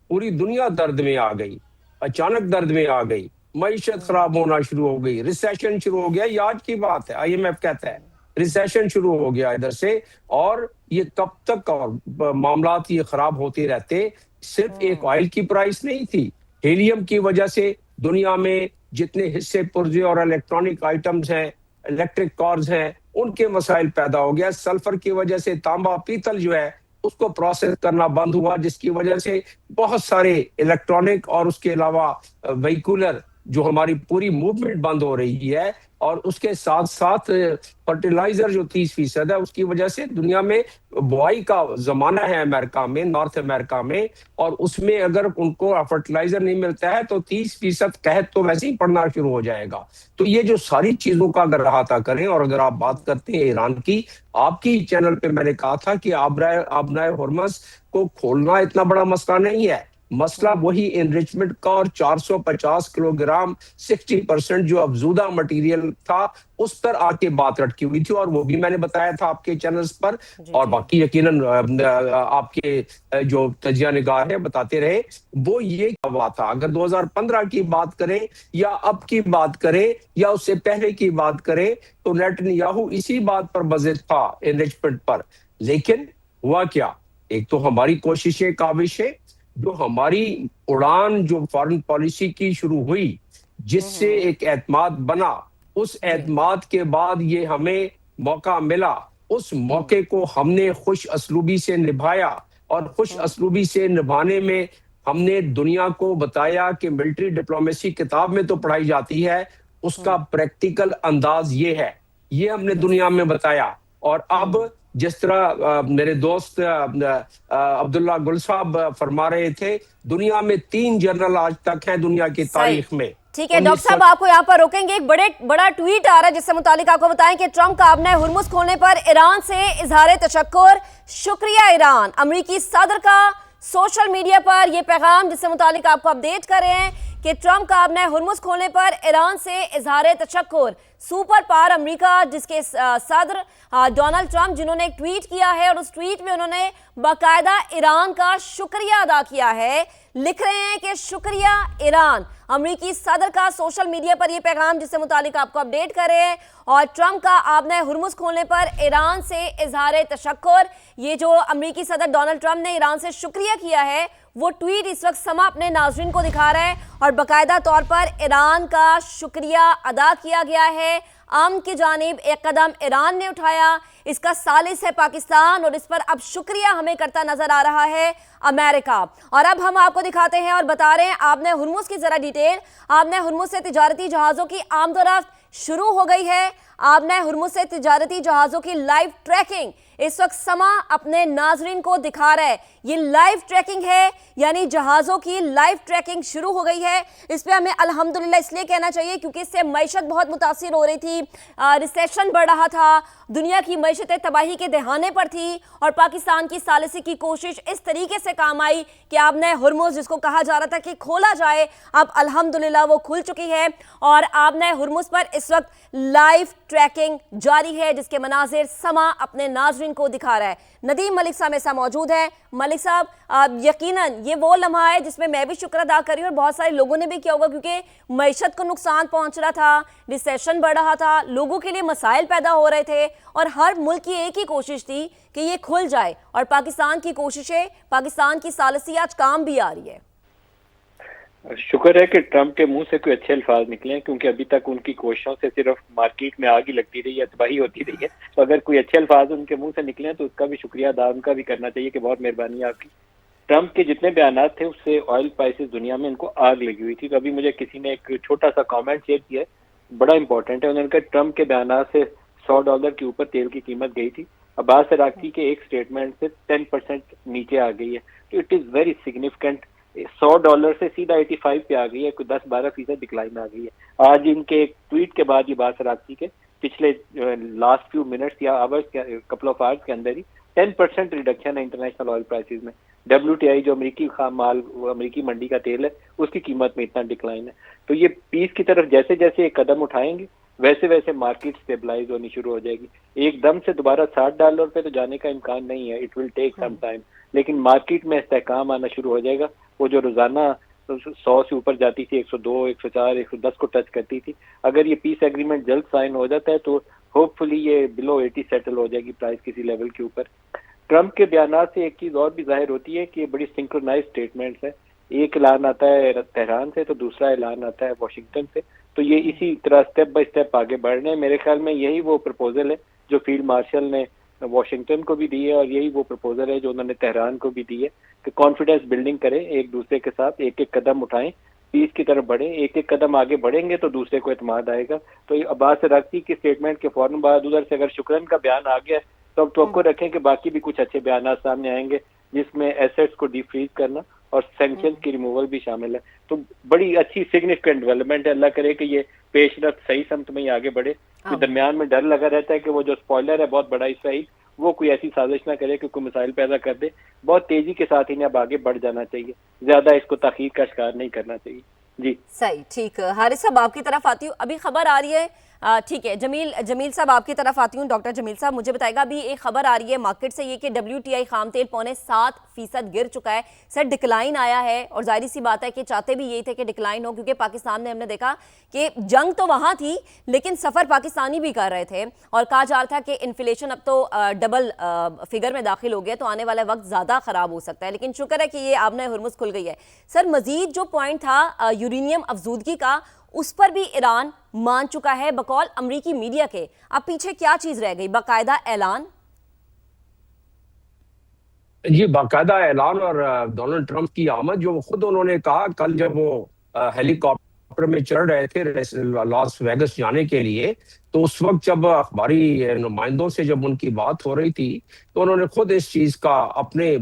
पूरी दुनिया दर्द में आ गई, अचानक दर्द में आ गई, मईशत खराब होना शुरू हो गई, रिसेशन शुरू हो गया। ये आज की बात है, IMF कहता है रिसेशन शुरू हो गया इधर से, और ये कब तक और मामलात ये खराब होते रहते। सिर्फ एक ऑयल की प्राइस नहीं थी, हीलियम की वजह से दुनिया में जितने हिस्से पुर्जे और इलेक्ट्रॉनिक आइटम्स हैं, इलेक्ट्रिक कार्स हैं, उनके मसाइल पैदा हो गया। सल्फर की वजह से तांबा पीतल जो है उसको प्रोसेस करना बंद हुआ, जिसकी वजह से बहुत सारे इलेक्ट्रॉनिक और उसके अलावा व्हीकुलर जो हमारी पूरी मूवमेंट बंद हो रही है। और उसके साथ साथ फर्टिलाइजर जो 30% है, उसकी वजह से दुनिया में बुआई का जमाना है अमेरिका में, नॉर्थ अमेरिका में, और उसमें अगर उनको फर्टिलाइजर नहीं मिलता है तो 30% कहत तो वैसे ही पड़ना शुरू हो जाएगा। तो ये जो सारी चीजों का अगर अहाता करें, और अगर आप बात करते हैं ईरान की, आपकी चैनल पे मैंने कहा था कि आबना हुर्मुज़ को खोलना इतना बड़ा मसला नहीं है, मसला वही एनरिचमेंट का और 450 किलोग्राम 60% जो अफजूदा मटेरियल था उस पर आके बात अटकी हुई थी, और वो भी मैंने बताया था आपके चैनल्स पर, और बाकी यकीनन आपके जो तजिया निगार है बताते रहे। वो ये हुआ था, अगर 2015 की बात करें या अब की बात करें या उससे पहले की बात करें, तो नेतन्याहू इसी बात पर बज़िद था एनरिचमेंट पर। लेकिन हुआ क्या, एक तो हमारी कोशिशें काविशें, जो हमारी उड़ान जो फॉरेन पॉलिसी की शुरू हुई, जिससे एक एतमाद बना, उस एतमाद के बाद ये हमें मौका मिला, उस मौके को हमने खुश असलूबी से निभाया, और खुश असलूबी से निभाने में हमने दुनिया को बताया कि मिलिट्री डिप्लोमेसी किताब में तो पढ़ाई जाती है, उसका प्रैक्टिकल अंदाज ये है, ये हमने दुनिया में बताया। और अब जिस तरह मेरे दोस्त अब्दुल्ला गुल साहब फरमा रहे थे, दुनिया में 3 जनरल आज तक हैं दुनिया की तारीख में। ठीक है डॉक्टर साहब, आपको यहाँ पर रोकेंगे। एक बड़ा ट्वीट आ रहा है जिससे मुतालिक आपको बताएं कि ट्रंप का आबना हुर्मुज़ खोलने पर ईरान से इजहार तशक्कुर, शुक्रिया ईरान। अमरीकी सदर का सोशल मीडिया पर यह पैगाम, जिससे मुतालिक आपको अपडेट कर रहे हैं कि ट्रंप का अब नए हुर्मुज़ खोलने पर ईरान से इजहार तशक्कुर। सुपर पावर अमेरिका जिसके सदर डोनाल्ड ट्रंप जिन्होंने एक ट्वीट किया है और उस ट्वीट में उन्होंने बाकायदा ईरान का शुक्रिया अदा किया है। लिख रहे हैं कि शुक्रिया ईरान। अमेरिकी सदर का सोशल मीडिया पर यह पैगाम जिससे मुतालिक आपको अपडेट कर रहे हैं। और ट्रंप का आबना हुर्मुज़ खोलने पर ईरान से इजहार तशक्कुर। ये जो अमेरिकी सदर डोनाल्ड ट्रंप ने ईरान से शुक्रिया किया है वो ट्वीट इस वक्त समा अपने नाज़रीन को दिखा रहा है और बाकायदा तौर पर ईरान का शुक्रिया अदा किया गया है। अमन की जानिब एक कदम ईरान ने उठाया, इसका सालिस है पाकिस्तान और इस पर अब शुक्रिया हमें करता नजर आ रहा है अमेरिका। और अब हम आपको दिखाते हैं और बता रहे हैं आबना हुर्मुज़ की जरा डिटेल। आबना हुर्मुज़ से तिजारती जहाज़ों की आमदोरफ्त शुरू हो गई है। आबना हुर्मुज़ से तिजारती जहाज़ों की लाइव ट्रैकिंग इस वक्त समा अपने नाजरीन को दिखा रहा है। ये लाइव ट्रैकिंग है, यानी जहाज़ों की लाइव ट्रैकिंग शुरू हो गई है। इस पे हमें अल्हम्दुलिल्लाह इसलिए कहना चाहिए क्योंकि इससे मईशत बहुत मुतासिर हो रही थी, रिसेशन बढ़ रहा था, दुनिया की मईशतें तबाही के दहाने पर थी और पाकिस्तान की सालिसी की कोशिश इस तरीके से काम आई कि आबना हुर्मुज़ जिसको कहा जा रहा था कि खोला जाए, अब अल्हम्दुलिल्लाह वो खुल चुकी है और आबना हुर्मुज़ पर इस वक्त लाइव ट्रैकिंग जारी है जिसके मनाजिर समा अपने नाजरीन को दिखा रहा है। नदीम मलिक साहब मेरे साथ मौजूद हैं। मलिक साहब, यकीनन ये वो लम्हा है जिसमें मैं भी शुक्र अदा कर रही हूँ और बहुत सारे लोगों ने भी किया होगा क्योंकि मईशत को नुकसान पहुंच रहा था, रिसेशन बढ़ रहा था, लोगों के लिए मसाइल पैदा हो रहे थे और हर मुल्क की एक ही कोशिश थी कि ये खुल जाए और पाकिस्तान की कोशिशें, पाकिस्तान की सालिसी आज काम भी आ रही है। शुक्र है कि ट्रंप के मुंह से कोई अच्छे अल्फाज निकले हैं क्योंकि अभी तक उनकी कोशिशों से सिर्फ मार्केट में आग ही लगती रही है, तबाही होती रही है। तो अगर कोई अच्छे अल्फाज उनके मुंह से निकले तो उसका भी शुक्रिया अदा उनका भी करना चाहिए कि बहुत मेहरबानी आपकी। ट्रंप के जितने बयान थे उससे ऑयल प्राइसेस दुनिया में इनको आग लगी हुई थी। तो अभी मुझे किसी ने एक छोटा सा कॉमेंट शेयर किया है, बड़ा इंपॉर्टेंट है। उन्होंने कहा ट्रंप के बयान से $100 के ऊपर तेल की कीमत गई थी, अब्बास अराक्ची के एक स्टेटमेंट से 10% नीचे आ गई है। तो इट इज़ वेरी सिग्निफिकेंट। $100 से सीधा 85 पे आ गई है, कोई 10-12% डिक्लाइन आ गई है। आज इनके एक ट्वीट के बाद ये बात राखी के पिछले लास्ट फ्यू मिनट्स या आवर्स कपल ऑफ आवर्स के अंदर ही 10% रिडक्शन है इंटरनेशनल ऑयल प्राइसेस में। WTI जो अमेरिकी खाम माल, अमेरिकी मंडी का तेल है, उसकी कीमत में इतना डिक्लाइन है। तो ये पीस की तरफ जैसे जैसे एक कदम उठाएंगे वैसे वैसे मार्केट स्टेबलाइज होनी शुरू हो जाएगी। एकदम से दोबारा $60 पे तो जाने का इम्कान नहीं है, it will take some time, लेकिन मार्केट में इस्तेहकाम आना शुरू हो जाएगा। वो जो रोजाना 100 से ऊपर जाती थी, 102, 104, 110 को टच करती थी, अगर ये पीस एग्रीमेंट जल्द साइन हो जाता है तो होपफुली ये बिलो 80 सेटल हो जाएगी प्राइस किसी लेवल के ऊपर। ट्रंप के बयान से एक चीज और भी जाहिर होती है कि ये बड़ी सिंक्रोनाइज स्टेटमेंट्स है। एक ऐलान आता है तेहरान से तो दूसरा ऐलान आता है वाशिंगटन से। तो ये इसी तरह स्टेप बाय स्टेप आगे बढ़ रहे हैं। मेरे ख्याल में यही वो प्रपोजल है जो फील्ड मार्शल ने वाशिंगटन को भी दी है और यही वो प्रपोजल है जो उन्होंने तेहरान को भी दी है कि कॉन्फिडेंस बिल्डिंग करें, एक दूसरे के साथ एक एक कदम उठाएं, पीस की तरफ बढ़े, एक एक कदम आगे बढ़ेंगे तो दूसरे को एतमाद आएगा। तो ये अब्बास अराक्ची की स्टेटमेंट के फौरन बाद उधर से अगर शुक्रन का बयान आ गया तो अब तवक्को रखें कि बाकी भी कुछ अच्छे बयान सामने आएंगे जिसमें एसेट्स को डिफ्रीज करना और सैंक्शन की रिमूवल भी शामिल है। तो बड़ी अच्छी सिग्निफिकेंट डेवलपमेंट है। अल्लाह करे कि ये पेशरफ्त सही समत में ही आगे बढ़े। तो दरमियान में डर लगा रहता है कि वो जो स्पॉइलर है बहुत बड़ा इसराइल, वो कोई ऐसी साजिश ना करे कि कोई मिसाइल पैदा कर दे। बहुत तेजी के साथ इन्हें अब आगे बढ़ जाना चाहिए, ज्यादा इसको ताखीर का शिकार नहीं करना चाहिए। जी सही, ठीक। हारिस साहब आपकी तरफ आती हूँ, अभी खबर आ रही है, ठीक है, जमील साहब आपकी तरफ आती हूँ। डॉक्टर जमील साहब मुझे बताएगा, अभी एक खबर आ रही है मार्केट से ये कि WTI खाम तेल 7.25% गिर चुका है। सर डिक्लाइन आया है और जाहिर सी बात है कि चाहते भी यही थे कि डिक्लाइन हो क्योंकि पाकिस्तान में हमने देखा कि जंग तो वहाँ थी लेकिन सफ़र पाकिस्तानी भी कर रहे थे और कहा जा रहा था कि इन्फ्लेशन अब तो डबल फिगर में दाखिल हो गया तो आने वाला वक्त ज़्यादा ख़राब हो सकता है। लेकिन शुक्र है कि ये आबना हुर्मुज़ खुल गई है। सर मज़ीद जो पॉइंट था यूरेनियम अफजूदगी का, उस पर भी ईरान मान चुका है बकौल अमरीकी मीडिया के। अब पीछे क्या चीज रह गई? बाकायदा ऐलान? जी बाकायदा ऐलान और डोनाल्ड ट्रंप की आमद जो खुद उन्होंने कहा कल जब वो हेलीकॉप्टर में चढ़ रहे थे लॉस वेगस जाने के लिए, तो उस वक्त जब अखबारी नुमाइंदों से जब उनकी बात हो रही थी तो उन्होंने खुद इस चीज का अपने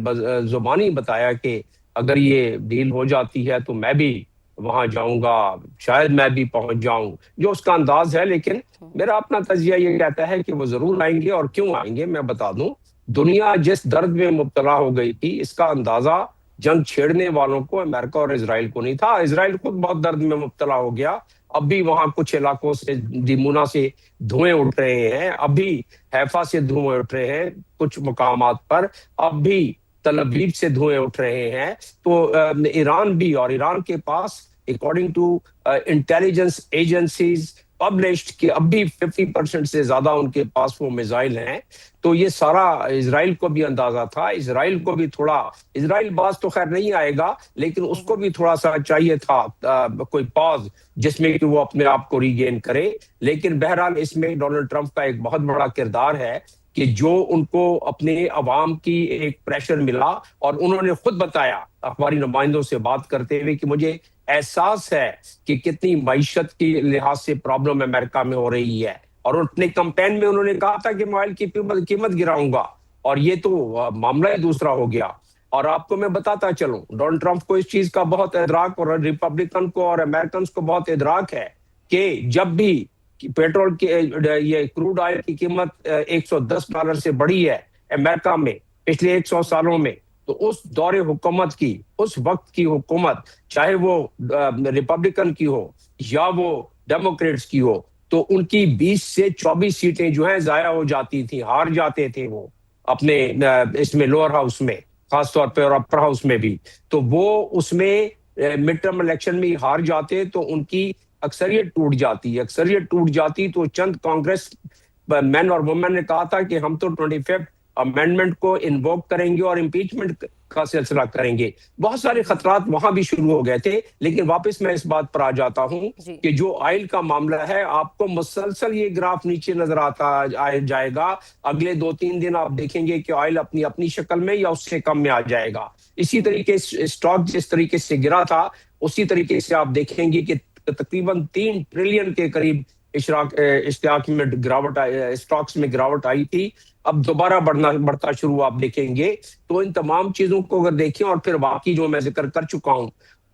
जुबानी बताया कि अगर ये डील हो जाती है तो मैं भी वहां जाऊंगा, शायद मैं भी पहुंच जाऊं, जो उसका अंदाज है। लेकिन मेरा अपना तजिया ये कहता है कि वो जरूर आएंगे। और क्यों आएंगे मैं बता दूं, दुनिया जिस दर्द में मुब्तला हो गई थी इसका अंदाजा जंग छेड़ने वालों को अमेरिका और इजराइल को नहीं था। इजराइल खुद बहुत दर्द में मुब्तला हो गया। अब भी वहां कुछ इलाकों से दिमुना से धुएं उठ रहे हैं, अभी हैफा से धुएं उठ रहे हैं कुछ मकामात पर, अब भी तल अवीव से धुएं उठ रहे हैं। तो ईरान भी, और ईरान के पास according to intelligence agencies published कि अब भी 50% से ज्यादा उनके पास वो मिसाइल हैं। तो ये सारा इजराइल को भी अंदाजा था, इजराइल को भी थोड़ा, इजराइल बात तो खैर नहीं आएगा, लेकिन उसको भी थोड़ा सा चाहिए था कोई पॉज जिसमें कि वो अपने आप को रीगेन करे। लेकिन बहरहाल इसमें डोनाल्ड ट्रंप का एक बहुत बड़ा किरदार है कि जो उनको अपने अवाम की एक प्रेशर मिला, और उन्होंने खुद बताया अखबारी नुमाइंदों से बात करते हुए कि मुझे एहसास है कि कितनी मईशत की लिहाज से प्रॉब्लम अमेरिका में हो रही है। और अपने कैंपेन में उन्होंने कहा था कि मोबाइल की कीमत गिराऊंगा, और ये तो मामला ही दूसरा हो गया। और आपको मैं बताता चलूं, डोनाल्ड ट्रंप को इस चीज का बहुत इदराक, और रिपब्लिकन को और अमेरिकन को बहुत इदराक है कि जब भी पेट्रोल की ये क्रूड ऑयल की कीमत $110 से बढ़ी है अमेरिका में पिछले 100 सालों में, तो उस दौरे हुकूमत की, उस वक्त की हुकूमत, चाहे वो रिपब्लिकन की हो या वो डेमोक्रेट्स की हो, तो उनकी 20 से 24 सीटें जो है जाया हो जाती थी, हार जाते थे वो अपने इसमें लोअर हाउस में खासतौर पर, और अपर हाउस में भी। तो वो उसमें मिड टर्म इलेक्शन में हार जाते तो उनकी अक्सरियत टूट जाती। अक्सरियत टूट जाती तो चंद कांग्रेस मैन और वुमेन ने कहा था कि हम तो 25th अमेंडमेंट को इन्वोक करेंगे और इम्पीचमेंट का सिलसिला करेंगे। बहुत सारे खतरात वहां भी शुरू हो गए थे। लेकिन वापस मैं इस बात पर आ जाता हूं कि जो ऑयल का मामला है, आपको मुसलसल ये ग्राफ नीचे नजर आता जाएगा। अगले 2-3 दिन आप देखेंगे कि ऑयल अपनी अपनी शक्ल में या उससे कम में आ जाएगा। इसी तरीके से स्टॉक जिस तरीके से गिरा था, उसी तरीके से आप देखेंगे कि तकरीबन 3 ट्रिलियन के करीब इश्तिहाक में गिरावट, स्टॉक्स में गिरावट आई थी। अब दोबारा बढ़ता शुरू आप देखेंगे। तो इन तमाम चीजों को अगर देखें, और फिर बाकी जो मैं जिक्र कर चुका हूं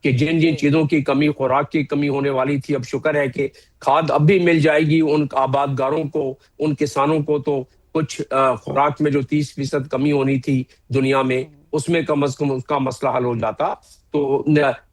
कि जिन जिन चीजों की कमी, खुराक की कमी होने वाली थी, अब शुक्र है कि खाद अब भी मिल जाएगी उन आबादगारों को, उन किसानों को। तो कुछ खुराक में जो 30% कमी होनी थी दुनिया में, उसमें कम अज कम उसका मसला हल हो जाता। तो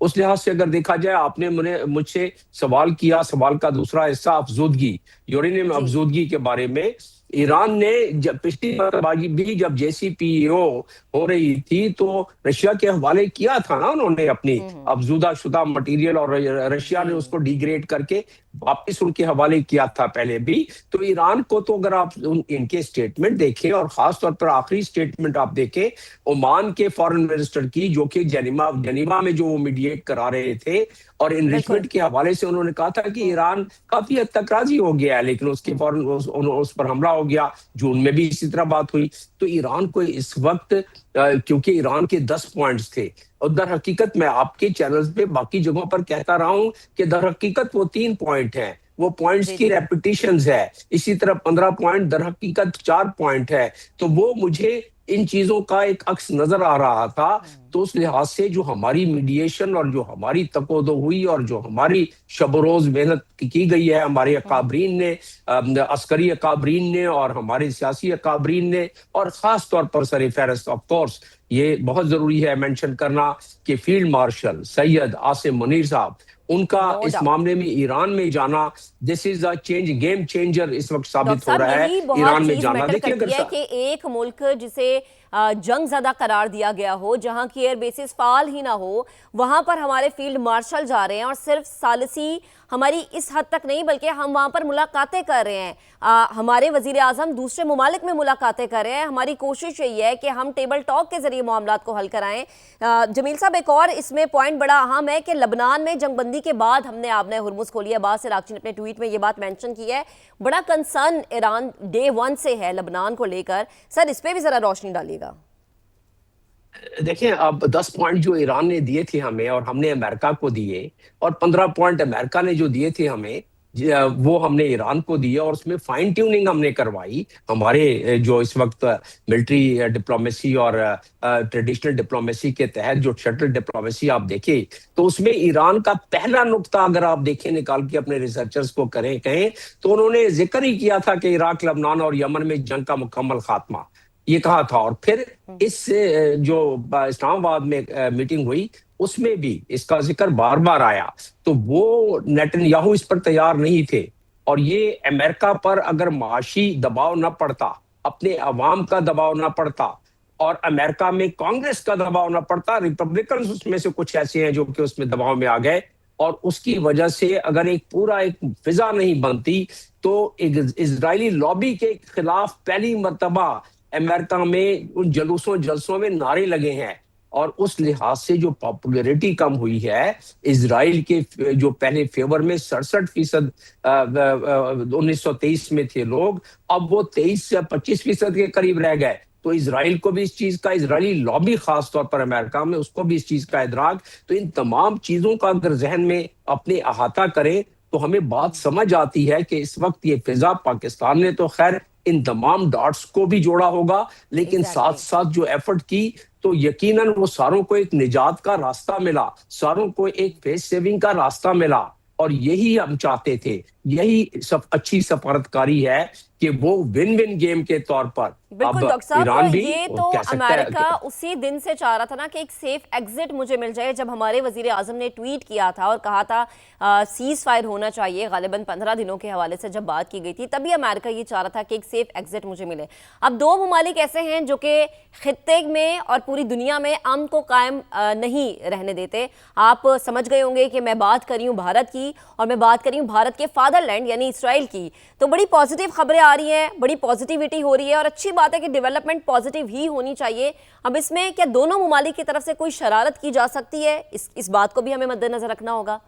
उस लिहाज से अगर देखा जाए, आपने मुझसे सवाल किया, सवाल का दूसरा हिस्सा अफजूदगी, यूरेनियम अफजूदगी के बारे में। ईरान ने जब पिछली बार भी जब JCPOA हो रही थी तो रशिया के हवाले किया था ना उन्होंने अपनी अफजूदा शुदा मटेरियल, और रशिया ने उसको डिग्रेड करके वापस उनके हवाले किया था पहले भी। तो ईरान को तो अगर आप इनके स्टेटमेंट देखें, और खासतौर पर आखिरी स्टेटमेंट आप देखें ओमान के फॉरेन मिनिस्टर की, जो कि जेनीवा में जो वो मीडिएट करा रहे थे, और इनरिचमेंट के हवाले से उन्होंने कहा था कि ईरान काफी हद तक राजी हो गया है, लेकिन उसके फौरन उस पर हमला हो गया। जून में भी इसी तरह बात हुई। तो ईरान को इस वक्त, क्योंकि ईरान के 10 पॉइंट्स थे, और दर हकीकत मैं आपके चैनल्स पे बाकी जगहों पर कहता रहा हूं कि दर हकीकत वो 3 पॉइंट हैं, वो पॉइंट्स की रेपिटेशंस है। इसी तरह 15 पॉइंट दर हकीकत 4 पॉइंट है। तो वो मुझे इन चीजों का एक अक्स नजर आ रहा था। तो उस लिहाज से जो हमारी मीडिएशन और जो हमारी तकोदो हुई और जो हमारी शब-रोज मेहनत की गई है, हमारे अकाबरीन ने, अस्करी अकाबरीन ने और हमारे सियासी अकाबरीन ने, और खास तौर पर सर फहरिस्त ऑफ कोर्स ये बहुत जरूरी है मेंशन करना कि फील्ड मार्शल सैयद आसिम मुनीर साहब, उनका इस मामले में ईरान में जाना, this is a change, game changer इस वक्त साबित हो रहा है। ईरान में जाना, देखिए अगर कि एक मुल्क जिसे जंग ज़दा करार दिया गया हो, जहां की एयर बेसिस फाल ही ना हो, वहां पर हमारे फील्ड मार्शल जा रहे हैं, और सिर्फ सालिसी हमारी इस हद तक नहीं बल्कि हम वहां पर मुलाकातें कर रहे हैं। हमारे वजीर आजम दूसरे मुमालिक में मुलाकातें कर रहे हैं। हमारी कोशिश यही है कि हम टेबल टॉक के जरिए मामलात को हल कराएं। जमील साहब, एक और इसमें पॉइंट बड़ा अहम है कि लबनान में जंगबंदी के बाद हमने आबने हुर्मुज खोली है। अब्बास इराक्ची ने अपने ट्वीट में ये बात मेंशन की है। बड़ा कंसर्न ईरान डे 1 से है लबनान को लेकर। सर, इस पर भी जरा रोशनी डालिएगा। देखिए, अब 10 पॉइंट जो ईरान ने दिए थे हमें और हमने अमेरिका को दिए, और 15 पॉइंट अमेरिका ने जो दिए थे हमें, वो हमने ईरान को दिया, और उसमें फाइन ट्यूनिंग हमने करवाई। हमारे जो इस वक्त मिलिट्री डिप्लोमेसी और ट्रेडिशनल डिप्लोमेसी के तहत जो शटल डिप्लोमेसी आप देखें, तो उसमें ईरान का पहला नुक्ता अगर आप देखें, निकाल के अपने रिसर्चर्स को कहें, तो उन्होंने जिक्र ही किया था कि इराक, लबनान और यमन में जंग का मुकम्मल खात्मा। ये कहा था। और फिर इस जो इस्लामाबाद में मीटिंग हुई उसमें भी इसका जिक्र बार बार आया। तो वो नेतन्याहू इस पर तैयार नहीं थे। और ये अमेरिका पर अगर माशी दबाव न पड़ता, अपने अवाम का दबाव न पड़ता और अमेरिका में कांग्रेस का दबाव न पड़ता, रिपब्लिकन उसमें से कुछ ऐसे हैं जो कि उसमें दबाव में आ गए, और उसकी वजह से अगर एक फिजा नहीं बनती, तो एक इजरायली लॉबी के खिलाफ पहली मर्तबा अमेरिका में उन जलसों में नारे लगे हैं। और उस लिहाज से जो पॉपुलैरिटी कम हुई है इजराइल के, जो पहले फेवर में 67% 1923 में थे लोग, अब वो 23 से 25% के करीब रह गए। तो इजराइल को भी इस चीज का, इजरायली लॉबी खास तौर पर अमेरिका में, उसको भी इस चीज का इदराक। तो इन तमाम चीजों का अगर जहन में अपने अहाता करें तो हमें बात समझ आती है कि इस वक्त ये फिजा, पाकिस्तान ने तो खैर इन तमाम डॉट्स को भी जोड़ा होगा, लेकिन साथ साथ जो एफर्ट की तो यकीनन वो सारों को एक निजात का रास्ता मिला, सारों को एक फेस सेविंग का रास्ता मिला। और यही हम चाहते थे, यही सब अच्छी सफारतकारी है कि वो विन विन गेम के तौर पर बिल्कुल डॉक्टर साहब, ईरान भी ये तो अमेरिका उसी दिन से चाह रहा था ना कि एक सेफ एग्जिट मुझे मिल जाए। जब हमारे वजीर आजम ने ट्वीट किया था और कहा था सीज फायर होना चाहिए, गालिबन 15 दिनों के हवाले से जब बात की गई थी, तभी अमेरिका ये चाह रहा था कि एक सेफ एग्जिट मुझे मिले। अब दो ममालिक ऐसे हैं जो कि खित्ते में और पूरी दुनिया में अमन को कायम नहीं रहने देते। आप समझ गए होंगे कि मैं बात कर रही हूँ भारत की, और मैं बात कर रही हूँ भारत के फादरलैंड यानी इसराइल की। तो बड़ी पॉजिटिव खबरें आ रही हैं, बड़ी पॉजिटिविटी हो रही है, और अच्छी बात है कि डेवलपमेंट पॉजिटिव ही होनी चाहिए। अब इसमें क्या दोनों ममालिक की तरफ से कोई शरारत की जा सकती है? इस बात को भी हमें मद्देनजर रखना होगा।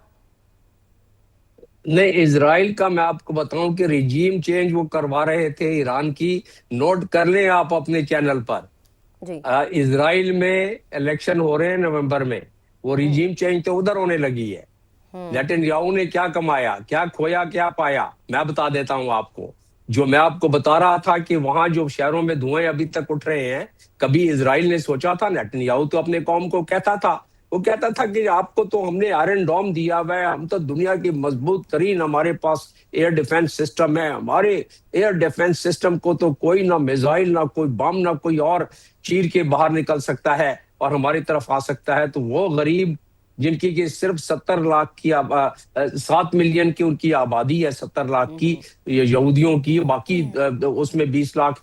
नहीं, इजराइल का मैं आपको बताऊं कि रिजीम चेंज वो करवा रहे थे ईरान की, नोट कर लें आप अपने चैनल पर जी। इजराइल में इलेक्शन हो रहे हैं नवंबर में, वो रिजीम चेंज तो उधर होने लगी है। नेतन्याहू ने क्या कमाया, क्या खोया, क्या पाया, मैं बता देता हूं आपको। जो मैं आपको बता रहा था कि वहां जो शहरों में धुएं अभी तक उठ रहे हैं, कभी इजराइल ने सोचा था? नेतन्याहू तो अपने कौम को कहता था, वो कहता था कि आपको तो हमने आयरन डोम दिया हुआ है, हम तो दुनिया की मजबूत तरीन, हमारे पास एयर डिफेंस सिस्टम है, हमारे एयर डिफेंस सिस्टम को तो कोई ना मिसाइल, ना कोई बम, ना कोई और चीर के बाहर निकल सकता है और हमारी तरफ आ सकता है। तो वो गरीब जिनकी कि सिर्फ 70 लाख की 7 मिलियन की उनकी आबादी है, 70 लाख की यहूदियों की, बाकी उसमें 20 लाख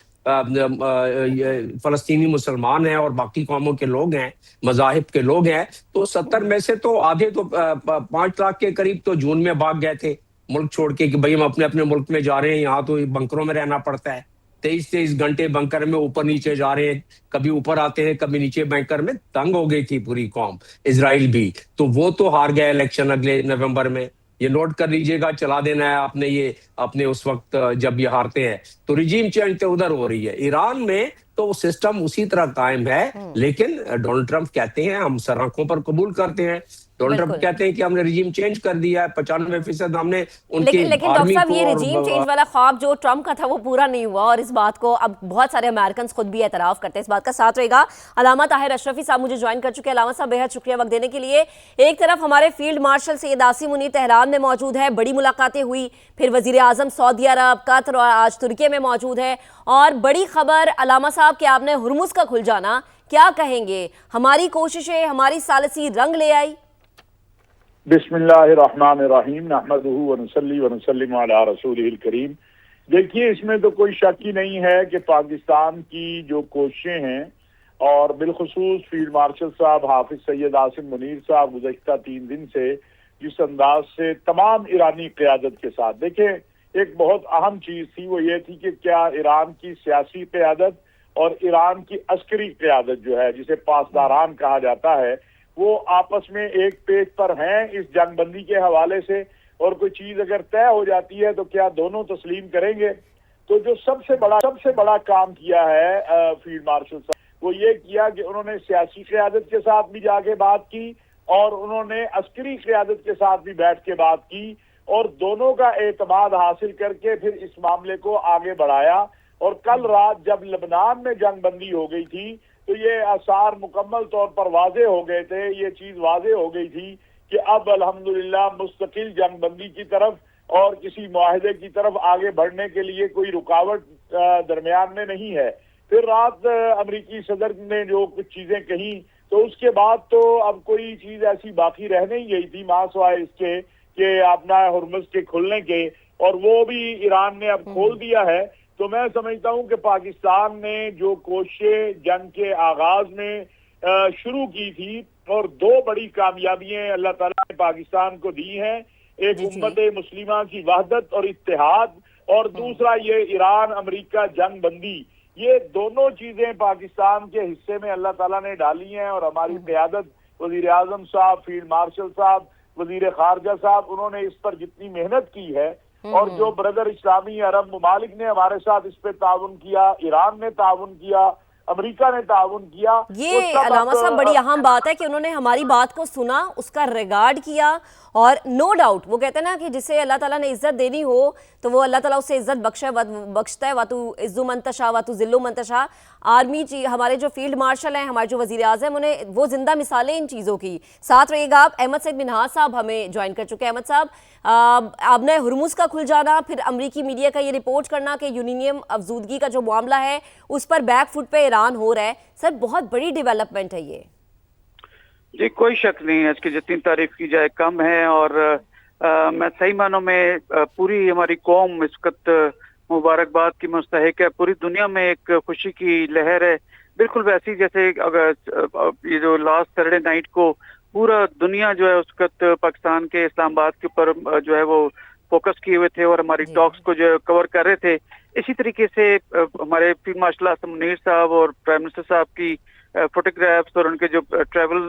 फलस्तीनी मुसलमान हैं और बाकी कौमों के लोग हैं, मजाहिब के लोग हैं। तो 70 में से तो आधे तो 5 लाख के करीब तो जून में भाग गए थे मुल्क छोड़ के कि भाई हम अपने अपने मुल्क में जा रहे हैं, यहाँ तो बंकरों में रहना पड़ता है। 23 घंटे बंकर में ऊपर नीचे जा रहे हैं, कभी ऊपर आते हैं कभी नीचे। बंकर में तंग हो गई थी पूरी कौम, इजराइल भी। तो वो तो हार गया इलेक्शन अगले नवंबर में, ये नोट कर लीजिएगा, चला देना है आपने ये अपने उस वक्त जब ये हारते हैं। तो रिजीम चेंज तो उधर हो रही है। ईरान में तो सिस्टम उसी तरह कायम है, लेकिन डोनाल्ड ट्रंप कहते हैं हम सर आंखों पर कबूल करते हैं। डोनाल्ड ट्रंप कहते हैं कि हमने रिजीम चेंज कर दिया है, 95% हमने उनकी लेकिन डॉक्टर साहब ये रिजीम चेंज वाला ख्वाब जो ट्रंप का था वो पूरा नहीं हुआ, और इस बात को अब बहुत सारे अमेरिकन खुद भी एतराफ करते हैं। इस बात का साथ रहेगा अलामा ताहिर अशरफी साहब मुझे ज्वाइन कर चुके हैं। अलामा साहब बेहद शुक्रिया वक्त देने के लिए। एक तरफ हमारे field marshal Syed Asim Munir Tehran में मौजूद है, बड़ी मुलाकातें हुई, फिर वजीर आजम सऊदी अरब, कतर और आज तुर्की में मौजूद है, और बड़ी खबर अलामा साहब कि आपने हुर्मुज का खुल जाना, क्या कहेंगे? हमारी कोशिशें, हमारी सालसी रंग ले आई? बिस्मिल्लाहिर्रहमानिर्रहीम, नहमदुहु व नुसल्ली व नुसल्लिमु अला रसूलिहिल करीम। देखिए, इसमें तो कोई शक ही नहीं है कि पाकिस्तान की जो कोशिशें हैं, और बिलखुसूस फील्ड मार्शल साहब हाफिज सैयद आसिम मुनीर साहब गुज़श्ता 3 दिन से जिस अंदाज से तमाम ईरानी क़यादत के साथ, देखिए एक बहुत अहम चीज़ थी, वो ये थी कि क्या ईरान की सियासी क़यादत और ईरान की अस्करी क़यादत जो है, जिसे पासदारान कहा जाता है, वो आपस में एक पेज पर हैं इस जंगबंदी के हवाले से। और कोई चीज अगर तय हो जाती है तो क्या दोनों तस्लीम करेंगे? तो जो सबसे बड़ा काम किया है फील्ड मार्शल साहब, वो ये किया कि उन्होंने सियासी क़यादत के साथ भी जाके बात की और उन्होंने अस्करी क़यादत के साथ भी बैठ के बात की, और दोनों का एतमाद हासिल करके फिर इस मामले को आगे बढ़ाया। और कल रात जब लेबनान में जंगबंदी हो गई थी तो ये आसार मुकम्मल तौर पर वाजे हो गए थे, ये चीज वाजे हो गई थी कि अब अल्हम्दुलिल्लाह मुस्तकिल जंगबंदी की तरफ और किसी मुआहदे की तरफ आगे बढ़ने के लिए कोई रुकावट दरमियान में नहीं है। फिर रात अमेरिकी सदर ने जो कुछ चीजें कही, तो उसके बाद तो अब कोई चीज ऐसी बाकी रह नहीं गई थी मासवाए इसके कि अपना हुर्मुज़ के खुलने के, और वो भी ईरान ने अब खोल दिया है। तो मैं समझता हूं कि पाकिस्तान ने जो कोशिशें जंग के आगाज में शुरू की थी, और दो बड़ी कामयाबियां अल्लाह ताला ने पाकिस्तान को दी हैं, एक उम्मत मुस्लिमा की वहदत और इत्तेहाद, और दूसरा ये ईरान अमेरिका जंग बंदी। ये दोनों चीजें पाकिस्तान के हिस्से में अल्लाह ताला ने डाली हैं, और हमारी क़यादत वजीर आजम साहब, फील्ड मार्शल साहब, वजीर खारजा साहब, उन्होंने इस पर जितनी मेहनत की है, और जो ब्रदर इस्लामी अरब ममालिक ने हमारे साथ इस पे ताउन किया, ईरान ने ताउन किया, अमेरिका ने ताउन किया, ये अलामा साहब बड़ी अहम बात है कि उन्होंने हमारी बात को सुना, उसका रिगार्ड किया, और नो डाउट वो कहते हैं ना कि जिसे अल्लाह ताला ने इज्जत देनी हो तो वो अल्लाह ताला उसे इज्जत बख्शता है। वातु इज्जु मंतशा वातु जिल्लु मंतशा। आर्मी हमारे जो फील्ड मार्शल हैं, हमारे जो वजीर आज़म, उन्हें वो जिंदा मिसालें इन चीज़ों की। साथ रहिएगा आप। अहमद सईद मिन्हाज साहब हमें ज्वाइन कर चुके हैं। अहमद साहब, आपने हुर्मुज़ का खुल जाना, फिर अमरीकी मीडिया का ये रिपोर्ट करना कि यूरेनियम अफजूदगी का जो मामला है उस पर बैक फुट पे ईरान हो रहा है, सर बहुत बड़ी डेवलपमेंट है ये। जी कोई शक नहीं है, इसकी जितनी तारीफ की जाए कम है, और मैं सही मानों में पूरी हमारी कौम इस वक्त मुबारकबाद की मुस्तहिक है। पूरी दुनिया में एक खुशी की लहर है, बिल्कुल वैसी जैसे अगर ये जो लास्ट सैटरडे नाइट को पूरा दुनिया जो है उस वक्त पाकिस्तान के इस्लामाबाद के ऊपर जो है वो फोकस किए हुए थे और हमारी टॉक्स को जो कवर कर रहे थे। इसी तरीके से हमारे फील्ड मार्शल आसम मुनीर साहब और प्राइम मिनिस्टर साहब की फोटोग्राफ्स और उनके जो ट्रैवल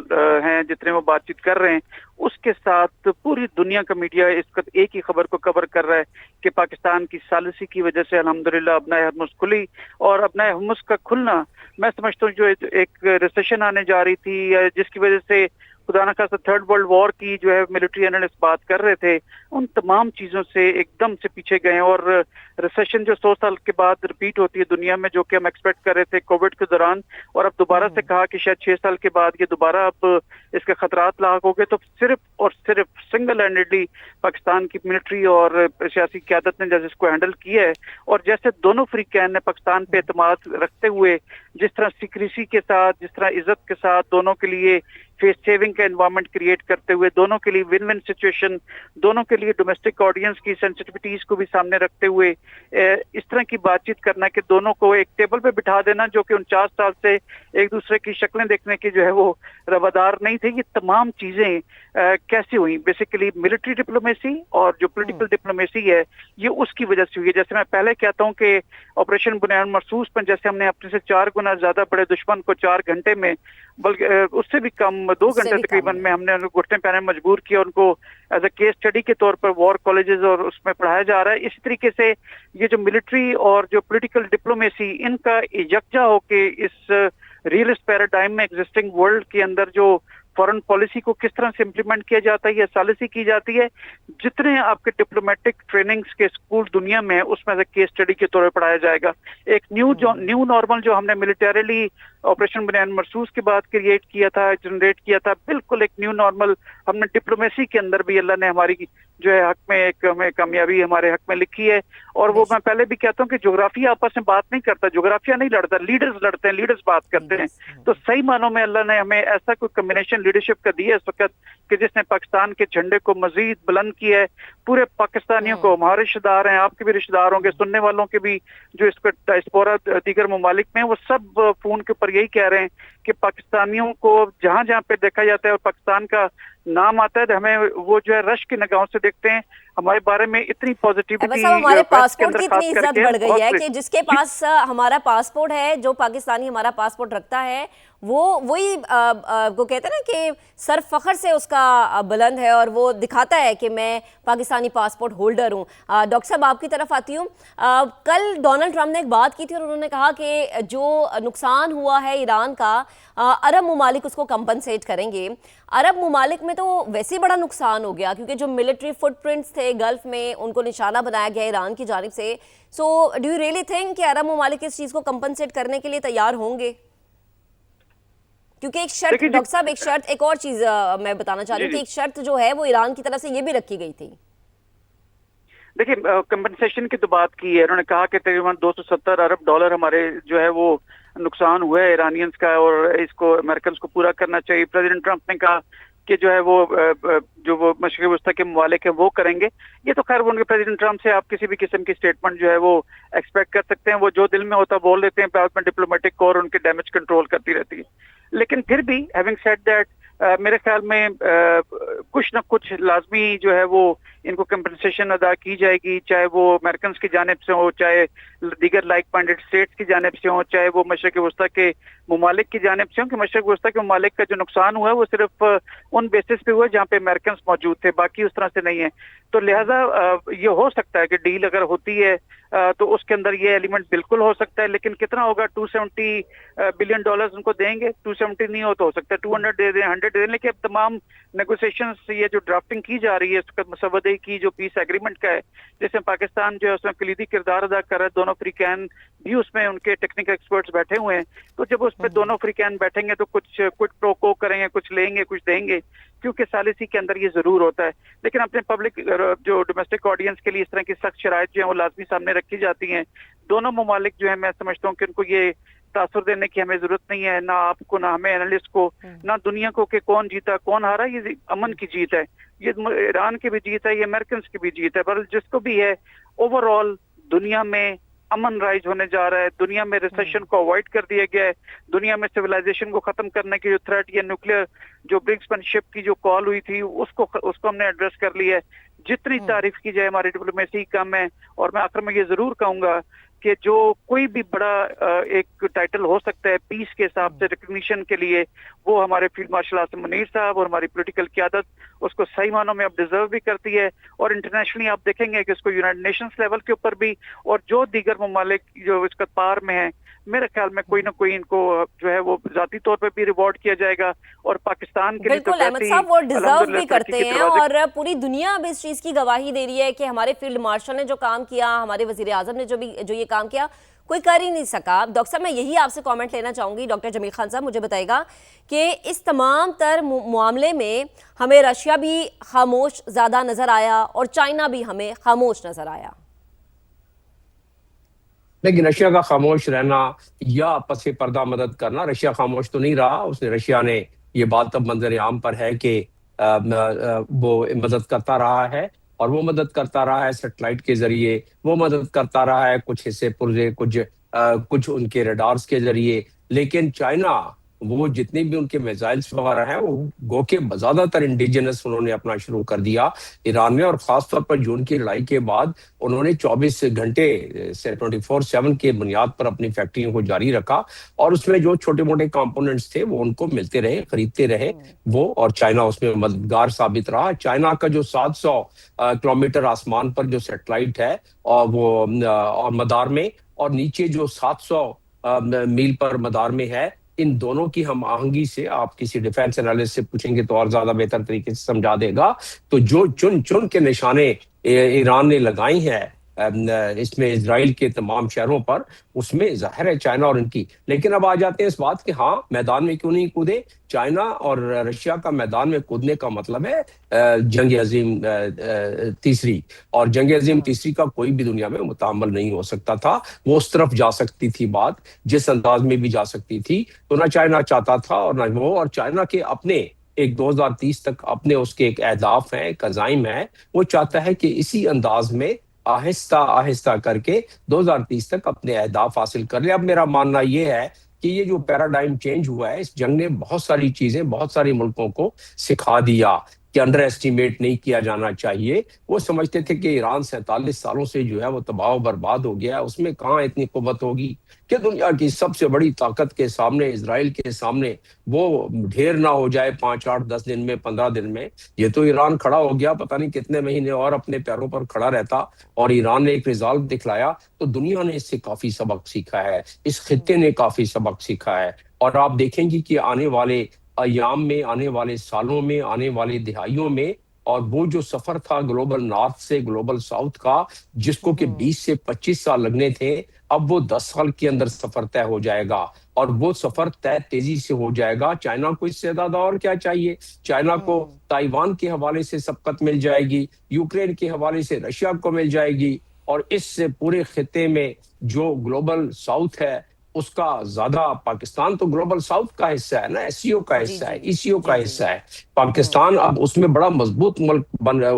हैं, जितने वो बातचीत कर रहे हैं, उसके साथ पूरी दुनिया का मीडिया इस वक्त एक ही खबर को कवर कर रहा है कि पाकिस्तान की सालिसी की वजह से अल्हम्दुलिल्लाह अपना हुर्मुज़ खुली, और अपना हुर्मुज़ का खुलना मैं समझता हूँ जो एक रिसेशन आने जा रही थी, जिसकी वजह से खुदा न खास्ता थर्ड वर्ल्ड वॉर की जो है मिलिट्री एनालिस्ट बात कर रहे थे, उन तमाम चीजों से एकदम से पीछे गए। और रिसेशन जो 100 साल के बाद रिपीट होती है दुनिया में, जो कि हम एक्सपेक्ट कर रहे थे कोविड के दौरान, और अब दोबारा से कहा कि शायद 6 साल के बाद ये दोबारा अब इसके खतरात लाक हो गए, तो सिर्फ और सिर्फ सिंगल हैंडेडली पाकिस्तान की मिलिट्री और सियासी क़यादत ने जैसे इसको हैंडल किया है, और जैसे दोनों फ्रीकैन ने पाकिस्तान पे एतमाद रखते हुए जिस तरह सीक्रेसी के साथ, जिस तरह इज्जत के साथ, दोनों के लिए फेस सेविंग का एनवायरनमेंट क्रिएट करते हुए, दोनों के लिए विन विन सिचुएशन, दोनों के लिए डोमेस्टिक ऑडियंस की सेंसिटिविटीज को भी सामने रखते हुए इस तरह की बातचीत करना कि दोनों को एक टेबल पे बिठा देना, जो कि 49 साल से एक दूसरे की शक्लें देखने की जो है वो रवादार नहीं थे। ये तमाम चीजें कैसे हुई? बेसिकली मिलिट्री डिप्लोमेसी और जो पॉलिटिकल डिप्लोमेसी है ये उसकी वजह से हुई है। जैसे मैं पहले कहता हूँ कि ऑपरेशन बुनियाद मरसूस पर जैसे हमने अपने से 4 गुना ज्यादा बड़े दुश्मन को 4 घंटे में, बल्कि उससे भी कम 2 घंटे तकरीबन में हमने उनको घुटने पहने मजबूर किया, उनको एज अ केस स्टडी के तौर पर वॉर कॉलेजेस और उसमें पढ़ाया जा रहा है। इसी तरीके से ये जो मिलिट्री और जो पॉलिटिकल डिप्लोमेसी, इनका यकजा होके इस रियलिस्ट पैराडाइम में एग्जिस्टिंग वर्ल्ड के अंदर जो फॉरेन पॉलिसी को किस तरह से इम्प्लीमेंट किया जाता है या सॉलिसी की जाती है, जितने आपके डिप्लोमेटिक ट्रेनिंग्स के स्कूल दुनिया में उसमें से केस स्टडी के तौर पर पढ़ाया जाएगा। एक न्यू नॉर्मल जो हमने मिलिटरीली ऑपरेशन बुनियाद मरसूस के बाद क्रिएट किया था, जनरेट किया था, बिल्कुल एक न्यू नॉर्मल हमने डिप्लोमेसी के अंदर भी अल्लाह ने हमारी जो है हक में एक हमें कामयाबी हमारे हक में लिखी है। और वो मैं पहले भी कहता हूँ कि ज्योग्राफिया आपस में बात नहीं करता, ज्योग्राफिया नहीं लड़ता, लीडर्स लड़ते हैं, लीडर्स बात करते हैं। तो सही मानों में अल्लाह ने हमें ऐसा कोई कम्बिनेशन लीडरशिप का दिया इस वक्त कि जिसने पाकिस्तान के झंडे को मजीद बुलंद किया है। पूरे पाकिस्तानियों को, हमारे रिश्तेदार हैं, आपके भी रिश्तेदार होंगे, सुनने वालों के भी जो इस पर डायस्पोरा दीगर ममालिक में, वो सब फोन के ऊपर यही कह रहे हैं कि पाकिस्तानियों को जहां जहां पे देखा जाता है और पाकिस्तान का नाम आता है तो हमें वो जो है रश की निगाहों से देखते हैं। हमारे बारे में इतनी पॉजिटिविटी, हमारे पासपोर्ट की इतनी इज्जत बढ़ गई है कि जिसके पास हमारा पासपोर्ट है, जो पाकिस्तानी हमारा पासपोर्ट रखता है, वो वही को कहते हैं ना कि सर फखर से उसका बुलंद है और वो दिखाता है कि मैं पाकिस्तानी पासपोर्ट होल्डर हूँ। डॉक्टर साहब आपकी तरफ आती हूँ। कल डोनाल्ड ट्रंप ने एक बात की थी और उन्होंने कहा कि जो नुकसान हुआ है ईरान का, अरब ममालिक उसको कंपनसेट करेंगे। अरब ममालिक में तो वैसे ही बड़ा नुकसान हो गया क्योंकि जो मिलिट्री फुटप्रिंट्स थे गल्फ में उनको निशाना बनाया गया ईरान की जानिब से। So do you really think कि अरब ममालिक इस चीज़ को कंपनसेट करने के लिए तैयार होंगे? क्योंकि एक शर्त, डॉक्टर साहब एक शर्त, एक और चीज मैं बताना चाह रही हूँ कि एक शर्त जो है वो ईरान की तरफ से ये भी रखी गई थी। देखिए कंपनसेशन की तो बात की है, उन्होंने कहा कि तकरीबन 270 अरब डॉलर हमारे जो है वो नुकसान हुआ है ईरानियंस का, और इसको अमेरिकन को पूरा करना चाहिए। प्रेसिडेंट ट्रंप ने कहा कि जो है वो जो वो मशरक़ी वस्ता के ममालिक है वो करेंगे। ये तो खैर उनके प्रेसिडेंट ट्रंप से आप किसी भी किस्म की स्टेटमेंट जो है वो एक्सपेक्ट कर सकते हैं, वो जो दिल में होता बोल देते हैं, बाद में डिप्लोमेटिक कोर उनके डैमेज कंट्रोल करती रहती है। लेकिन फिर भी हैविंग सेड दैट मेरे ख्याल में कुछ न कुछ लाजमी जो है वो इनको कंपनसेशन अदा की जाएगी, चाहे वो अमेरिकन की जानिब से हो, चाहे दीगर लाइक माइंडेड स्टेट्स की जानिब से हो, चाहे वो मशरक़ी वस्ता के ममालिक की जानिब से हो। कि मशरक़ी वस्ता के ममालिक का जो नुकसान हुआ है वो सिर्फ उन बेसिस पे हुआ है जहाँ पे अमेरिकन मौजूद थे, बाकी उस तरह से नहीं है। तो लिहाजा ये हो सकता है कि डील अगर होती है तो उसके अंदर ये एलिमेंट बिल्कुल हो सकता है, लेकिन कितना होगा? 270 बिलियन डॉलर्स उनको देंगे? 270 नहीं हो तो हो सकता है 200 दे दें, 100 दे दें। लेकिन अब तमाम नेगोशिएशंस ये जो ड्राफ्टिंग की जा रही है इसका मसवदे की जो पीस एग्रीमेंट का है, जिसमें पाकिस्तान जो है उसमें कलीदी किरदार अदा कर रहा है, दोनों अफ्रीकैन भी उसमें उनके टेक्निकल एक्सपर्ट्स बैठे हुए हैं। तो जब उस पर दोनों अफ्रीकैन बैठेंगे तो कुछ क्विड प्रो को करेंगे, कुछ लेंगे कुछ देंगे, क्योंकि सालिसी के अंदर ये जरूर होता है। लेकिन अपने पब्लिक जो डोमेस्टिक ऑडियंस के लिए इस तरह की सख्त शराइत जो है वो लाजमी सामने रखी जाती हैं। दोनों ममालिक जो है मैं समझता हूँ कि उनको ये तासुर देने की हमें जरूरत नहीं है, ना आपको, ना हमें एनालिस्ट को, ना दुनिया को, कि कौन जीता कौन हारा। ये अमन की जीत है, ये ईरान की भी जीत है, ये अमेरिकन की भी जीत है। पर जिसको भी है ओवरऑल दुनिया में अमन राइज होने जा रहा है, दुनिया में रिसेशन को अवॉइड कर दिया गया है, दुनिया में सिविलाइजेशन को खत्म करने की जो थ्रेट या न्यूक्लियर जो ब्रिंक्समैनशिप की जो कॉल हुई थी उसको हमने एड्रेस कर लिया है। जितनी तारीफ की जाए हमारी डिप्लोमेसी कम है। और मैं आखिर में ये जरूर कहूंगा कि जो कोई भी बड़ा एक टाइटल हो सकता है पीस के हिसाब से रिकग्निशन के लिए, वो हमारे फील्ड मार्शल आसिम मुनीर साहब और हमारी पॉलिटिकल क़यादत उसको सही मानों में अब डिजर्व भी करती है। और इंटरनेशनली आप देखेंगे कि इसको यूनाइटेड नेशंस लेवल के ऊपर भी और जो दीगर ममालिक जो इसका पार में है, मेरे ख्याल में कोई ना कोई इनको जो है वो जाती तौर पे भी रिवॉर्ड किया जाएगा। और पाकिस्तान के लिए तो बिल्कुल अहमद साहब वो डिजर्व भी करते हैं, और पूरी दुनिया अब इस चीज की गवाही दे रही है कि हमारे फील्ड मार्शल ने जो काम किया, हमारे वजीर आजम ने जो ये काम किया, कोई कर ही नहीं सका। डॉक्टर साहब मैं यही आपसे कमेंट लेना चाहूंगी। डॉक्टर जमील खान साहब मुझे बताएगा कि इस तमाम तर मामले में हमें रशिया भी खामोश ज्यादा नजर आया और चाइना भी हमें खामोश नजर आया। लेकिन रशिया का खामोश रहना या पसे पर्दा मदद करना, रशिया खामोश तो नहीं रहा। रशिया ने ये बात अब मंजर आम पर है कि वो मदद करता रहा है, और वो मदद करता रहा है सेटेलाइट के जरिए, वो मदद करता रहा है कुछ हिस्से पुर्जे, कुछ उनके रडार्स के जरिए। लेकिन चाइना वो जितने भी उनके मिसाइल्स वगैरह हैं वो गो के ज्यादातर इंडिजिनस उन्होंने अपना शुरू कर दिया ईरान में। और खासतौर पर जून की लड़ाई के बाद उन्होंने 24 घंटे से 24/7 के बुनियाद पर अपनी फैक्ट्रियों को जारी रखा, और उसमें जो छोटे मोटे कंपोनेंट्स थे वो उनको मिलते रहे, खरीदते रहे वो, और चाइना उसमें मददगार साबित रहा। चाइना का जो 700 किलोमीटर आसमान पर जो सेटेलाइट है और वो और मदार में, और नीचे जो 700 मील पर मदार में है, इन दोनों की हम आहंगी से आप किसी डिफेंस एनालिस्ट से पूछेंगे तो और ज्यादा बेहतर तरीके से समझा देगा। तो जो चुन चुन के निशाने ईरान ने लगाई हैं इसमें इजराइल के तमाम शहरों पर, उसमें जाहिर है चाइना और इनकी। लेकिन अब आ जाते हैं इस बात कि हाँ मैदान में क्यों नहीं कूदे। चाइना और रशिया का मैदान में कूदने का मतलब है जंग अजीम तीसरी, और जंग अजीम तीसरी का कोई भी दुनिया में मुतामल नहीं हो सकता था। वो उस तरफ जा सकती थी बात, जिस अंदाज में भी जा सकती थी, तो ना चाइना चाहता था और ना वो। और चाइना के अपने एक 2030 तक अपने उसके एक अहदाफ है, एक अज़ाइम है, वो चाहता है कि इसी अंदाज में आहिस्ता आहिस्ता करके 2030 तक अपने अहदाफ हासिल कर ले। अब मेरा मानना यह है कि ये जो पैराडाइम चेंज हुआ है, इस जंग ने बहुत सारी चीजें बहुत सारे मुल्कों को सिखा दिया कि अंडर एस्टिमेट नहीं किया जाना चाहिए। वो समझते थे कि ईरान 47 सालों से जो है वो तबाह बर्बाद हो गया है, उसमें कहाँ इतनी कुव्वत होगी कि दुनिया की सबसे बड़ी ताकत के सामने, इजराइल के सामने, वो ढेर ना हो जाए 5, 8, 10 दिन में, 15 दिन में। ये तो ईरान खड़ा हो गया, पता नहीं कितने महीने और अपने पैरों पर खड़ा रहता, और ईरान ने एक रिजल्ट दिखलाया। तो दुनिया ने इससे काफी सबक सीखा है, इस खित्ते ने काफी सबक सीखा है। और आप देखेंगे कि आने वाले अयाम में, आने वाले सालों में, आने वाले दिहाइयों में और वो जो सफर था ग्लोबल नॉर्थ से ग्लोबल साउथ का, जिसको कि 20 से 25 साल लगने थे, अब वो 10 साल के अंदर सफर तय हो जाएगा। और वो सफर तय तेजी से हो जाएगा। चाइना को इससे ज्यादा और क्या चाहिए? चाइना को ताइवान के हवाले से सबकत मिल जाएगी, यूक्रेन के हवाले से रशिया को मिल जाएगी, और इससे पूरे खिते में जो ग्लोबल साउथ है उसका ज्यादा, पाकिस्तान तो ग्लोबल साउथ का हिस्सा है ना, एससीओ का हिस्सा है, ईसीओ का हिस्सा है। पाकिस्तान अब उसमें बड़ा मजबूत मुल्क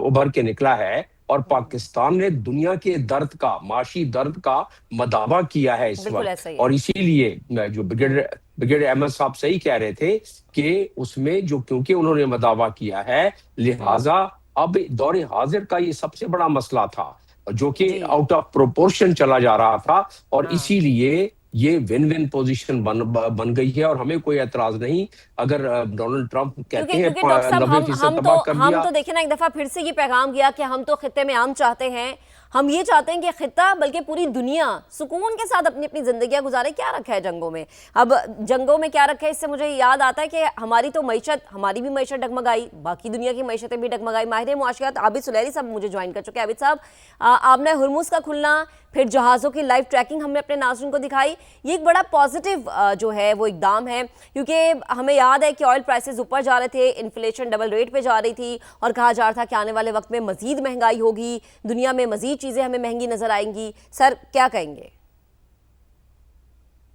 उभर के निकला है, और पाकिस्तान ने दुनिया के दर्द का, माशी दर्द का मदावा किया है इस वक्त। और इसीलिए जो ब्रिगेडियर अहमद साहब सही कह रहे थे कि उसमें जो, क्योंकि उन्होंने मदावा किया है, लिहाजा अब दौरे हाजिर का ये सबसे बड़ा मसला था जो कि आउट ऑफ प्रोपोर्शन चला जा रहा था, और इसीलिए ये विन विन पोजीशन बन गई है। और हमें कोई एतराज नहीं अगर डोनाल्ड ट्रंप कहते हैं 90% तबाह कर दिया। हम तो देखिए ना, एक दफा फिर से ये पैगाम गया कि हम तो खित्ते में अमन चाहते हैं। हम ये चाहते हैं कि खित्ता बल्कि पूरी दुनिया सुकून के साथ अपनी अपनी जिंदगियां गुजारे। क्या रखा है जंगों में? अब जंगों में क्या रखा है, इससे मुझे याद आता है कि हमारी तो मईशत, हमारी भी मईशत डगमगाई, बाकी दुनिया की मईशतें भी डगमगाई। माहिर मुआशरत आबिद सुलैरी साहब मुझे ज्वाइन कर चुके हैं। आबिद साहब, आबना हुर्मुज़ का खुलना, फिर जहाज़ों की लाइव ट्रैकिंग हमने अपने नाज़रीन को दिखाई, ये एक बड़ा पॉजिटिव जो है वो इकदाम है, क्योंकि हमें याद है कि ऑयल प्राइसेस ऊपर जा रहे थे, इन्फ्लेशन डबल रेट पे जा रही थी, और कहा जा रहा था कि आने वाले वक्त में मजीद महंगाई होगी, दुनिया में मजीद चीज़ें हमें महंगी नजर आएंगी। सर क्या कहेंगे?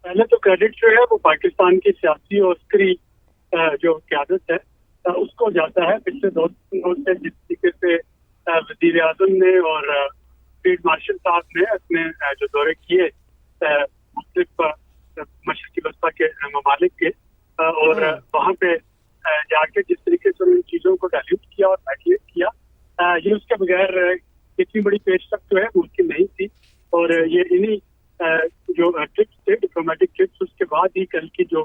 पहले तो क्रेडिट जो है वो पाकिस्तान की सियासी और अस्करी जो क़यादत है उसको जाता है। पिछले 2 दिनों से जिस तरीके से वज़ीर आज़म ने और फील्ड मार्शल साहब ने अपने जो दौरे किए मुख्तलिफ मशरक़ी वस्ता के ममालिक के, और वहाँ पे जाके जिस तरीके से उन चीज़ों को डायल्यूट किया और मैटिएट किया, ये उसके बगैर इतनी बड़ी पेशरफ जो है मुमकिन नहीं थी। और ये इन्हीं जो ट्रिप्स थे, डिप्लोमेटिक ट्रिप्स, उसके बाद ही कल की जो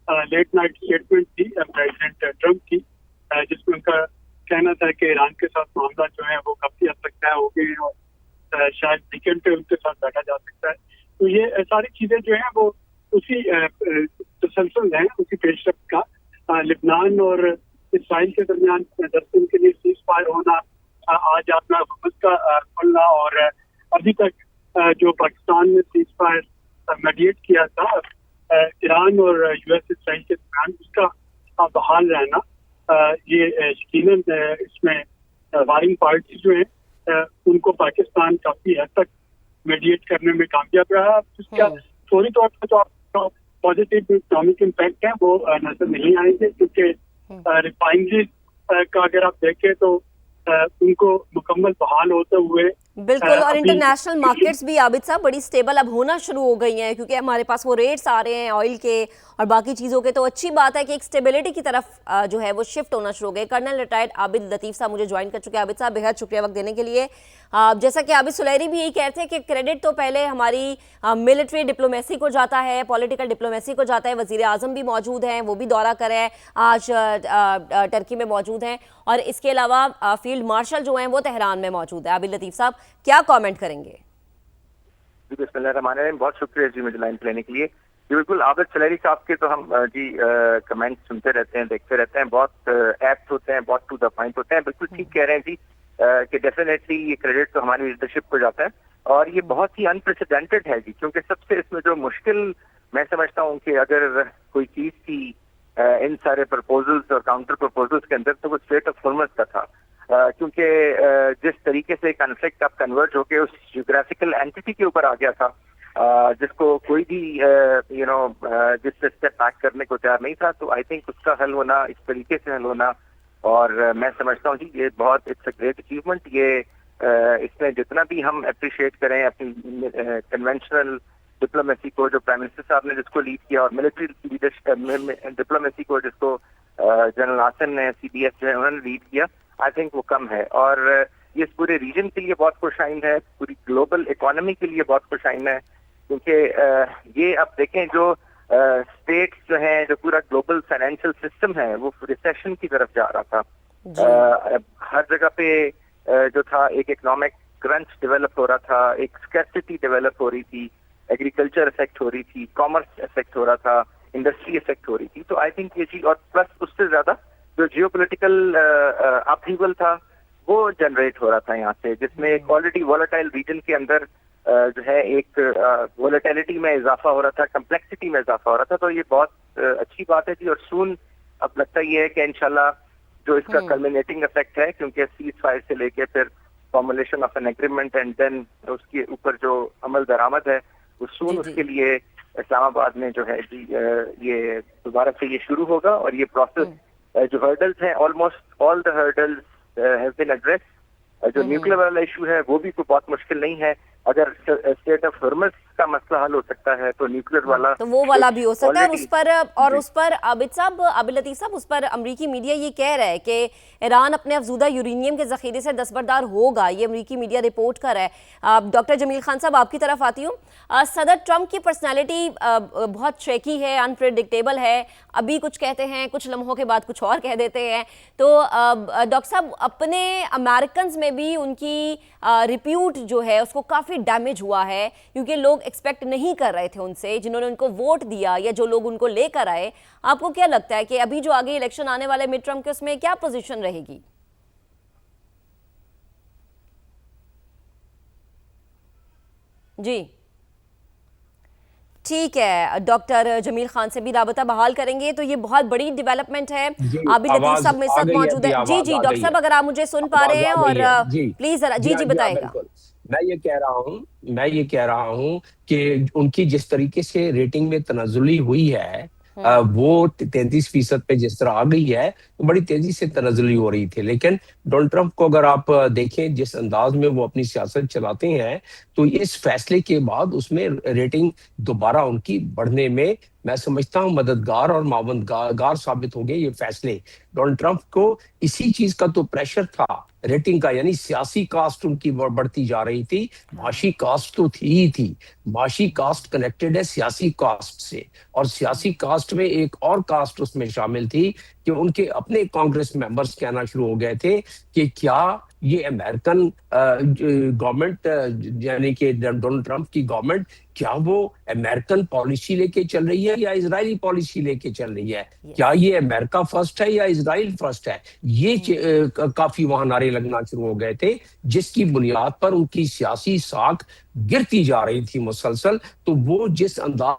लेट नाइट स्टेटमेंट थी प्रेसिडेंट ट्रंप की, जिसमें उनका कहना था कि ईरान के साथ मामला जो है वो काफी हद तक तय हो गए हैं और शायद वीकेंड पे उनके साथ बैठा जा सकता है। तो ये सारी चीजें जो है वो उसी तसलसल है, उसी पेशरफ का। लिबनान और इसराइल के दरमियान 10 दिन के लिए सीज फायर होना, आज अपना हुकूमत का खुलना, और अभी तक जो पाकिस्तान ने सीज फायर मेडिएट किया था ईरान और यूएस इसराइल के दरमियान, उसका बहाल रहना, ये यकीनन इसमें वारिंग पार्टी जो है उनको पाकिस्तान काफी हद तक मेडिएट करने में कामयाब रहा। इसका फौरी तौर पर तो पॉजिटिव इकोनॉमिक इम्पैक्ट है वो नजर नहीं आएंगे, क्योंकि रिफाइनरी का अगर आप देखें तो उनको मुकम्मल बहाल होते हुए बिल्कुल, और इंटरनेशनल मार्केट्स भी आबिद साहब बड़ी स्टेबल अब होना शुरू हो गई हैं, क्योंकि हमारे पास वो रेट्स आ रहे हैं ऑयल के और बाकी चीज़ों के। तो अच्छी बात है कि एक स्टेबिलिटी की तरफ जो है वो शिफ्ट होना शुरू हो गए। कर्नल रिटायर्ड आबिद लतीफ़ साहब मुझे ज्वाइन कर चुके हैं। आबिद साहब बेहद शुक्रिया वक्त देने के लिए। जैसा कि आबिद सुलैरी भी यही कहते हैं कि क्रेडिट तो पहले हमारी मिलिट्री डिप्लोमेसी को जाता है, पॉलिटिकल डिप्लोमेसी को जाता है। वज़ीर आज़म भी मौजूद हैं, वो भी दौरा कर रहे हैं, आज टर्की में मौजूद हैं, और इसके अलावा फील्ड मार्शल जो हैं वो तेहरान में मौजूद है। आबिद लतीफ़ साहब क्या कमेंट करेंगे? जी बिस्मिल्लाहिर्रहमानिर्रहीम, बहुत शुक्रिया जी मुझे लाइन लेने के लिए। जी बिल्कुल, आबिद सुलैरी साहब के तो हम जी कमेंट सुनते रहते हैं, देखते रहते हैं, बहुत एप्ट होते हैं, बहुत टू द पॉइंट होते हैं। बिल्कुल ठीक कह रहे हैं जी कि डेफिनेटली ये क्रेडिट तो हमारी लीडरशिप को जाता है, और ये बहुत ही अनप्रेसिडेंटेड है जी, क्योंकि सबसे इसमें जो मुश्किल मैं समझता हूँ कि अगर कोई चीज थी इन सारे प्रपोजल्स और काउंटर प्रपोजल्स के अंदर, तो वो स्ट्रेट ऑफ होर्मुज़ का था, क्योंकि जिस तरीके से कॉन्फ्लिक्ट अब कन्वर्ट होके उस जियोग्राफिकल एंटिटी के ऊपर आ गया था, जिसको कोई भी जिससे स्टेप बैक करने को तैयार नहीं था, तो आई थिंक उसका हल होना, इस तरीके से हल होना, और मैं समझता हूँ जी ये बहुत इट्स अ ग्रेट अचीवमेंट। ये इसमें जितना भी हम अप्रिशिएट करें अपनी कन्वेंशनल डिप्लोमेसी को, जो प्राइम मिनिस्टर साहब ने जिसको लीड किया, और मिलिट्री लीडरशिप डिप्लोमेसी को जिसको जनरल आसन ने, CBS जो है उन्होंने लीड किया, आई थिंक वो कम है। और ये इस पूरे रीजन के लिए बहुत खुशाइन है, पूरी ग्लोबल इकोनॉमी के लिए बहुत खुशाइन है, क्योंकि ये आप देखें जो स्टेट्स जो हैं, जो पूरा ग्लोबल फाइनेंशियल सिस्टम है, वो रिसेशन की तरफ जा रहा था। हर जगह पे जो था एक इकोनॉमिक क्रंच डेवलप हो रहा था, एक स्कैर्सिटी डेवलप हो रही थी, एग्रीकल्चर इफेक्ट हो रही थी, कॉमर्स इफेक्ट हो रहा था, इंडस्ट्री इफेक्ट हो रही थी। तो आई थिंक ये चीज, और प्लस उससे ज्यादा जो जियोपॉलिटिकल अपहीवल था, वो जनरेट हो रहा था यहाँ से, जिसमें एक ऑलरेडी वॉलेटाइल रीजन के अंदर जो है एक वॉलेटिलिटी में इजाफा हो रहा था, कम्प्लेक्सिटी में इजाफा हो रहा था। तो ये बहुत अच्छी बात है जी। और सून अब लगता ये है कि इंशाल्लाह जो इसका कल्मिनेटिंग इफेक्ट है, क्योंकि सीज फायर से लेके फिर formulation of an agreement and then उसके ऊपर जो अमल दरामद है वो सून उसके लिए इस्लामाबाद में जो है जी ये दोबारा से ये शुरू होगा। और ये प्रोसेस जो हर्डल्स हैं, almost all the hurdles have been address. जो न्यूक्लियर वाला इशू है वो भी कोई बहुत मुश्किल नहीं है। अगर स्टेट ऑफ हॉर्मुज़ का मसला हल हो सकता है तो न्यूक्लियर वाला तो वो वाला भी हो सकता है। उस पर आबिद लतीफ साहब, उस पर अमरीकी मीडिया ये कह रहा है कि ईरान अपने अफजूदा यूरेनियम के जखीरे से दस्तबरदार होगा। ये अमरीकी मीडिया रिपोर्ट कर रहा है। डॉक्टर जमील खान साहब, आपकी तरफ आती हूँ। सदर ट्रंप की पर्सनैलिटी बहुत शेकी है, अनप्रेडिक्टेबल है। अभी कुछ कहते हैं, कुछ लम्हों के बाद कुछ और कह देते हैं। तो डॉक्टर साहब, अपने अमेरिकन में भी उनकी रिप्यूट जो है उसको काफ़ी डैमेज हुआ है, क्योंकि लोग एक्सपेक्ट नहीं कर रहे थे उनसे, जिन्होंने उनको वोट दिया या जो लोग उनको लेकर आए। आपको क्या लगता है कि अभी जो आगे इलेक्शन आने वाले मिड टर्म के, उसमें क्या पोजीशन रहेगी? जी ठीक है, डॉक्टर जमील खान से भी राबता बहाल करेंगे। तो ये बहुत बड़ी डेवलपमेंट है। आबिद लतीफ साहब मेरे साथ मौजूद है। जी डॉक्टर साहब, अगर आप मुझे सुन पा रहे हैं और प्लीज जरा जी बताएगा। मैं ये कह रहा हूँ कि उनकी जिस तरीके से रेटिंग में तनाजुली हुई है, वो 33% पे जिस तरह आ गई है, वो बड़ी तेजी से तनाजुली हो रही थी। लेकिन डोनाल्ड ट्रंप को अगर आप देखें जिस अंदाज में वो अपनी सियासत चलाते हैं, तो इस फैसले के बाद उसमें रेटिंग दोबारा उनकी बढ़ने में मैं समझता हूं मददगार और मावनगार साबित होंगे ये फैसले। डोनाल्ड ट्रंप को इसी चीज का तो प्रेशर था रेटिंग का, यानी सियासी कास्ट उनकी बढ़ती जा रही थी। माशी कास्ट तो थी ही थी, माशी कास्ट कनेक्टेड है सियासी कास्ट से, और सियासी कास्ट में एक और कास्ट उसमें शामिल थी कि उनके अपने कांग्रेस मेंबर्स कहना शुरू हो गए थे कि क्या ये अमेरिकन गवर्नमेंट यानी कि डोनाल्ड ट्रंप की गवर्नमेंट, क्या वो अमेरिकन पॉलिसी लेके चल रही है या इजरायली पॉलिसी लेके चल रही है? क्या ये अमेरिका फर्स्ट है या इजराइल फर्स्ट है? ये काफी वहां नारे लगना शुरू हो गए थे, जिसकी बुनियाद पर उनकी सियासी साख गिरती जा रही थी मुसलसल। तो वो जिस अंदाज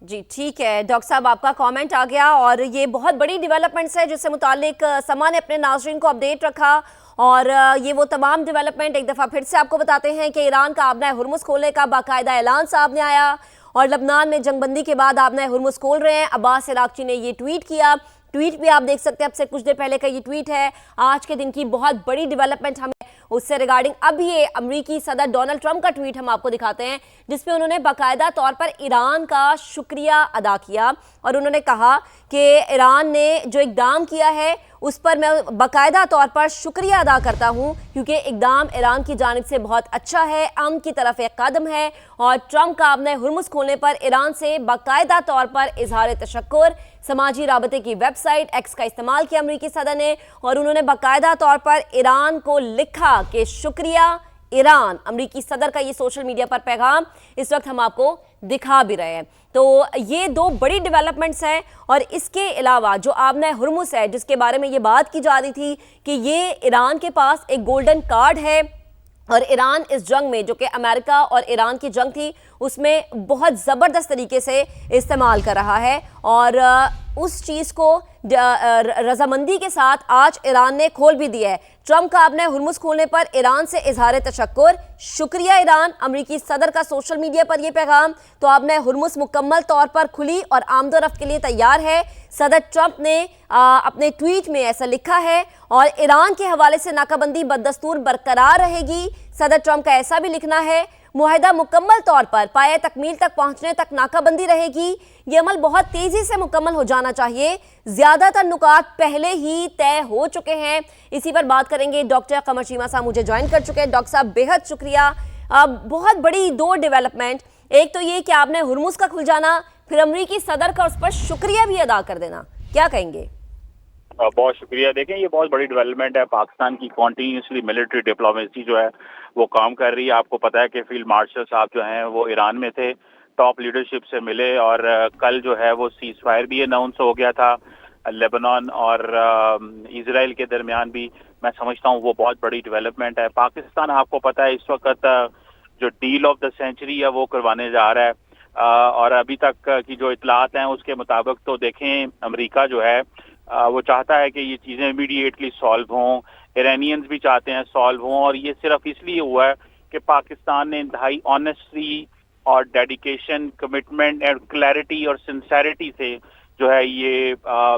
जी ठीक है डॉक्टर साहब, आपका कमेंट आ गया। और ये बहुत बड़ी डेवलपमेंट्स है जिससे मुतालिक समा ने अपने नाज़रीन को अपडेट रखा। और ये वो तमाम डेवलपमेंट एक दफ़ा फिर से आपको बताते हैं कि ईरान का आबना हुर्मुज़ खोलने का बाकायदा ऐलान सामने आया, और लबनान में जंगबंदी के बाद आबना हुर्मुज़ खोल रहे हैं। अब्बास इराक़ची ने ये ट्वीट किया। ट्वीट भी आप देख सकते हैं, अब से कुछ देर पहले का ये ट्वीट है। आज के दिन की बहुत बड़ी डेवलपमेंट हमें उससे रिगार्डिंग अब ये अमरीकी सदर डोनाल्ड ट्रंप का ट्वीट हम आपको दिखाते हैं, जिसपे उन्होंने बाकायदा तौर पर ईरान का शुक्रिया अदा किया। और उन्होंने कहा कि ईरान ने जो इकदाम किया है उस पर मैं बाकायदा तौर पर शुक्रिया अदा करता हूं, क्योंकि इकदाम ईरान की जानिब से बहुत अच्छा है, अमन की तरफ एक कदम है। और ट्रंप का अपने हुर्मुज़ खोलने पर ईरान से बाकायदा तौर पर इजहार तशक्कुर। समाजी राबते की वेबसाइट एक्स का इस्तेमाल किया अमरीकी सदर ने, और उन्होंने बाकायदा तौर पर ईरान को लिखा कि शुक्रिया ईरान। अमरीकी सदर का ये सोशल मीडिया पर पैगाम इस वक्त हम आपको दिखा भी रहे हैं। तो ये दो बड़ी डेवलपमेंट्स हैं। और इसके अलावा जो आबना हुर्मुज़ है, जिसके बारे में ये बात की जा रही थी कि ये ईरान के पास एक गोल्डन कार्ड है, और ईरान इस जंग में, जो कि अमेरिका और ईरान की जंग थी, उसमें बहुत ज़बरदस्त तरीके से इस्तेमाल कर रहा है। और उस चीज़ को रजामंदी के साथ आज ईरान ने खोल भी दिया है। ट्रंप का अपने हुर्मुज़ खोलने पर ईरान से इजहार तशक्कुर, शुक्रिया ईरान। अमरीकी सदर का सोशल मीडिया पर यह पैगाम। तो अपने हुर्मुज़ मुकम्मल तौर पर खुली और आमदोरफ्त के लिए तैयार है। सदर ट्रंप ने अपने ट्वीट में ऐसा लिखा है। और ईरान के हवाले से नाकाबंदी बदस्तूर बरकरार रहेगी। सदर ट्रंप का ऐसा भी लिखना है, मुआहिदा मुकम्मल तौर पर पाए तकमील तक पहुंचने तक नाकाबंदी रहेगी। ये अमल बहुत तेजी से मुकम्मल हो जाना चाहिए। ज्यादातर नुकात पहले ही तय हो चुके हैं। इसी पर बात करेंगे। डॉक्टर कमर चीमा साहब मुझे ज्वाइन कर चुके हैं। डॉक्टर साहब, बेहद शुक्रिया। बहुत बड़ी दो डेवलपमेंट, एक तो ये कि आपने हुर्मुज़ का खुल जाना, फिर अमरीकी सदर का उस पर शुक्रिया भी अदा कर देना, क्या कहेंगे? बहुत शुक्रिया। देखें, ये बहुत बड़ी डेवलपमेंट है। पाकिस्तान की कॉन्टीन्यूसली मिलिट्री डिप्लोमेसी जो है वो काम कर रही है। आपको पता है कि फील्ड मार्शल साहब जो हैं वो ईरान में थे, टॉप लीडरशिप से मिले, और कल जो है वो सीज फायर भी अनाउंस हो गया था। लेबनान और इजराइल के दरमियान भी मैं समझता हूँ वो बहुत बड़ी डेवलपमेंट है। पाकिस्तान आपको पता है इस वक्त जो डील ऑफ द सेंचुरी है वो करवाने जा रहा है, और अभी तक की जो इतलात हैं उसके मुताबिक तो देखें अमेरिका जो है वो चाहता है कि ये चीज़ें इमीडिएटली सॉल्व हों, ईरानियंस भी चाहते हैं सॉल्व हों, और ये सिर्फ इसलिए हुआ है कि पाकिस्तान ने इंतहाई ऑनेस्टी और डेडिकेशन, कमिटमेंट एंड क्लैरिटी और सिंसेरिटी से जो है ये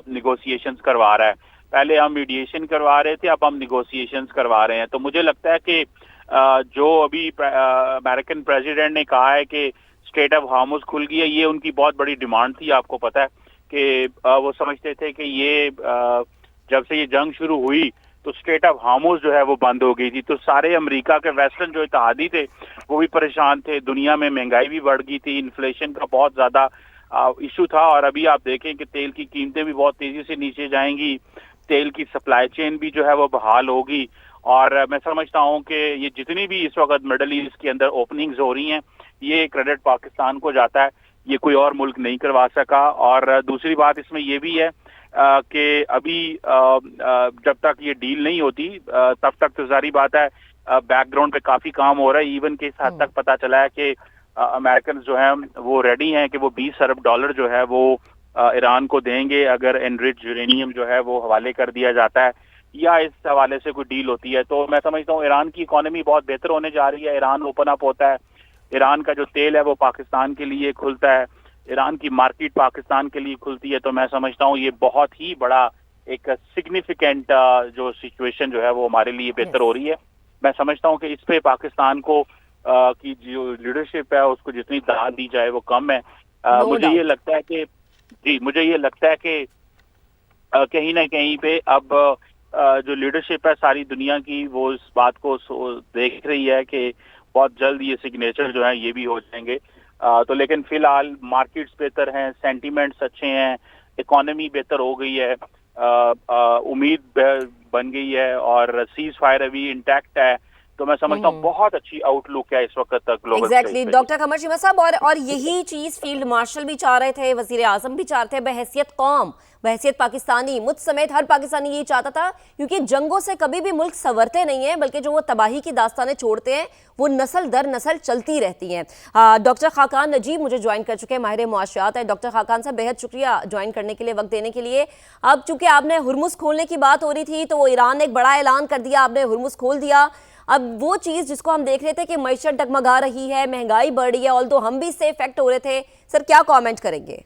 निगोशिएशंस करवा रहा है। पहले हम मीडिएशन करवा रहे थे, अब हम निगोशिएशंस करवा रहे हैं। तो मुझे लगता है कि जो अभी अमेरिकन प्रेसिडेंट ने कहा है कि स्ट्रेट ऑफ हार्मुज खुल गई है, ये उनकी बहुत बड़ी डिमांड थी। आपको पता है कि वो समझते थे कि ये जब से ये जंग शुरू हुई तो स्ट्रेट ऑफ हार्मुज जो है वो बंद हो गई थी, तो सारे अमेरिका के वेस्टर्न जो इत्तेहादी थे वो भी परेशान थे, दुनिया में महंगाई भी बढ़ गई थी, इन्फ्लेशन का बहुत ज्यादा इशू था। और अभी आप देखें कि तेल की कीमतें भी बहुत तेजी से नीचे जाएंगी, तेल की सप्लाई चेन भी जो है वो बहाल होगी, और मैं समझता हूँ कि ये जितनी भी इस वक्त मिडल ईस्ट के अंदर ओपनिंग्स हो रही हैं ये क्रेडिट पाकिस्तान को जाता है, ये कोई और मुल्क नहीं करवा सका। और दूसरी बात इसमें ये भी है कि अभी जब तक ये डील नहीं होती तब तक तो जारी बात है बैकग्राउंड पे काफी काम हो रहा है। इवन के इस हद तक पता चला है कि अमेरिकन जो हैं वो रेडी हैं कि वो $20 अरब जो है वो ईरान को देंगे अगर एनरिच यूरेनियम जो है वो हवाले कर दिया जाता है या इस हवाले से कोई डील होती है। तो मैं समझता हूँ ईरान की इकोनॉमी बहुत बेहतर होने जा रही है, ईरान ओपन अप होता है, ईरान का जो तेल है वो पाकिस्तान के लिए खुलता है, ईरान की मार्केट पाकिस्तान के लिए खुलती है। तो मैं समझता हूँ ये बहुत ही बड़ा एक सिग्निफिकेंट जो सिचुएशन जो है वो हमारे लिए बेहतर हो रही है। मैं समझता हूँ कि इस पे पाकिस्तान को की जो लीडरशिप है उसको जितनी दाद दी जाए वो कम है। मुझे ये लगता है कि कहीं ना कहीं पे अब जो लीडरशिप है सारी दुनिया की वो इस बात को देख रही है कि बहुत जल्द ये सिग्नेचर जो है ये भी हो जाएंगे। तो लेकिन फिलहाल मार्केट्स बेहतर हैं, सेंटीमेंट्स अच्छे हैं, इकोनॉमी बेहतर हो गई है, उम्मीद बन गई है, और सीज फायर अभी इंटैक्ट है। तो मैं समझता हूँ बहुत अच्छी आउटलुक है इस वक्त तक ग्लोबल एग्जैक्टली डॉक्टर कमर चीमा साहब, और यही चीज फील्ड मार्शल भी चाह रहे थे, वजीर आजम भी चाहते थे, बहैसियत कौम, बहैसियत पाकिस्तानी, मुझ समेत हर पाकिस्तानी यही चाहता था, क्योंकि जंगों से कभी भी मुल्क संवरते नहीं है, बल्कि जो वो तबाही की दास्तानें छोड़ते हैं वो नस्ल दर नस्ल चलती रहती हैं। डॉक्टर खाकान नजीब मुझे ज्वाइन कर चुके हैं, माहिर मुआशरात है। डॉक्टर खाकान साहब बेहद शुक्रिया ज्वाइन करने के लिए, वक्त देने के लिए। अब चूंकि आपने हुर्मुज खोलने की बात हो रही थी तो ईरान ने एक बड़ा ऐलान कर दिया, आपने हुर्मुज खोल दिया। अब वो चीज जिसको हम देख रहे थे कि मईशत डगमगा रही है, महंगाई बढ़ रही है, ऑल तो हम भी इससे इफेक्ट हो रहे थे, सर क्या कमेंट करेंगे?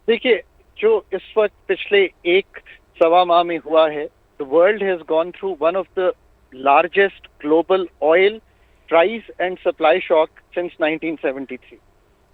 देखिए, जो इस वक्त पिछले 1-1.25 माह में हुआ है, the world has gone through one of the largest global oil price and supply shock since 1973।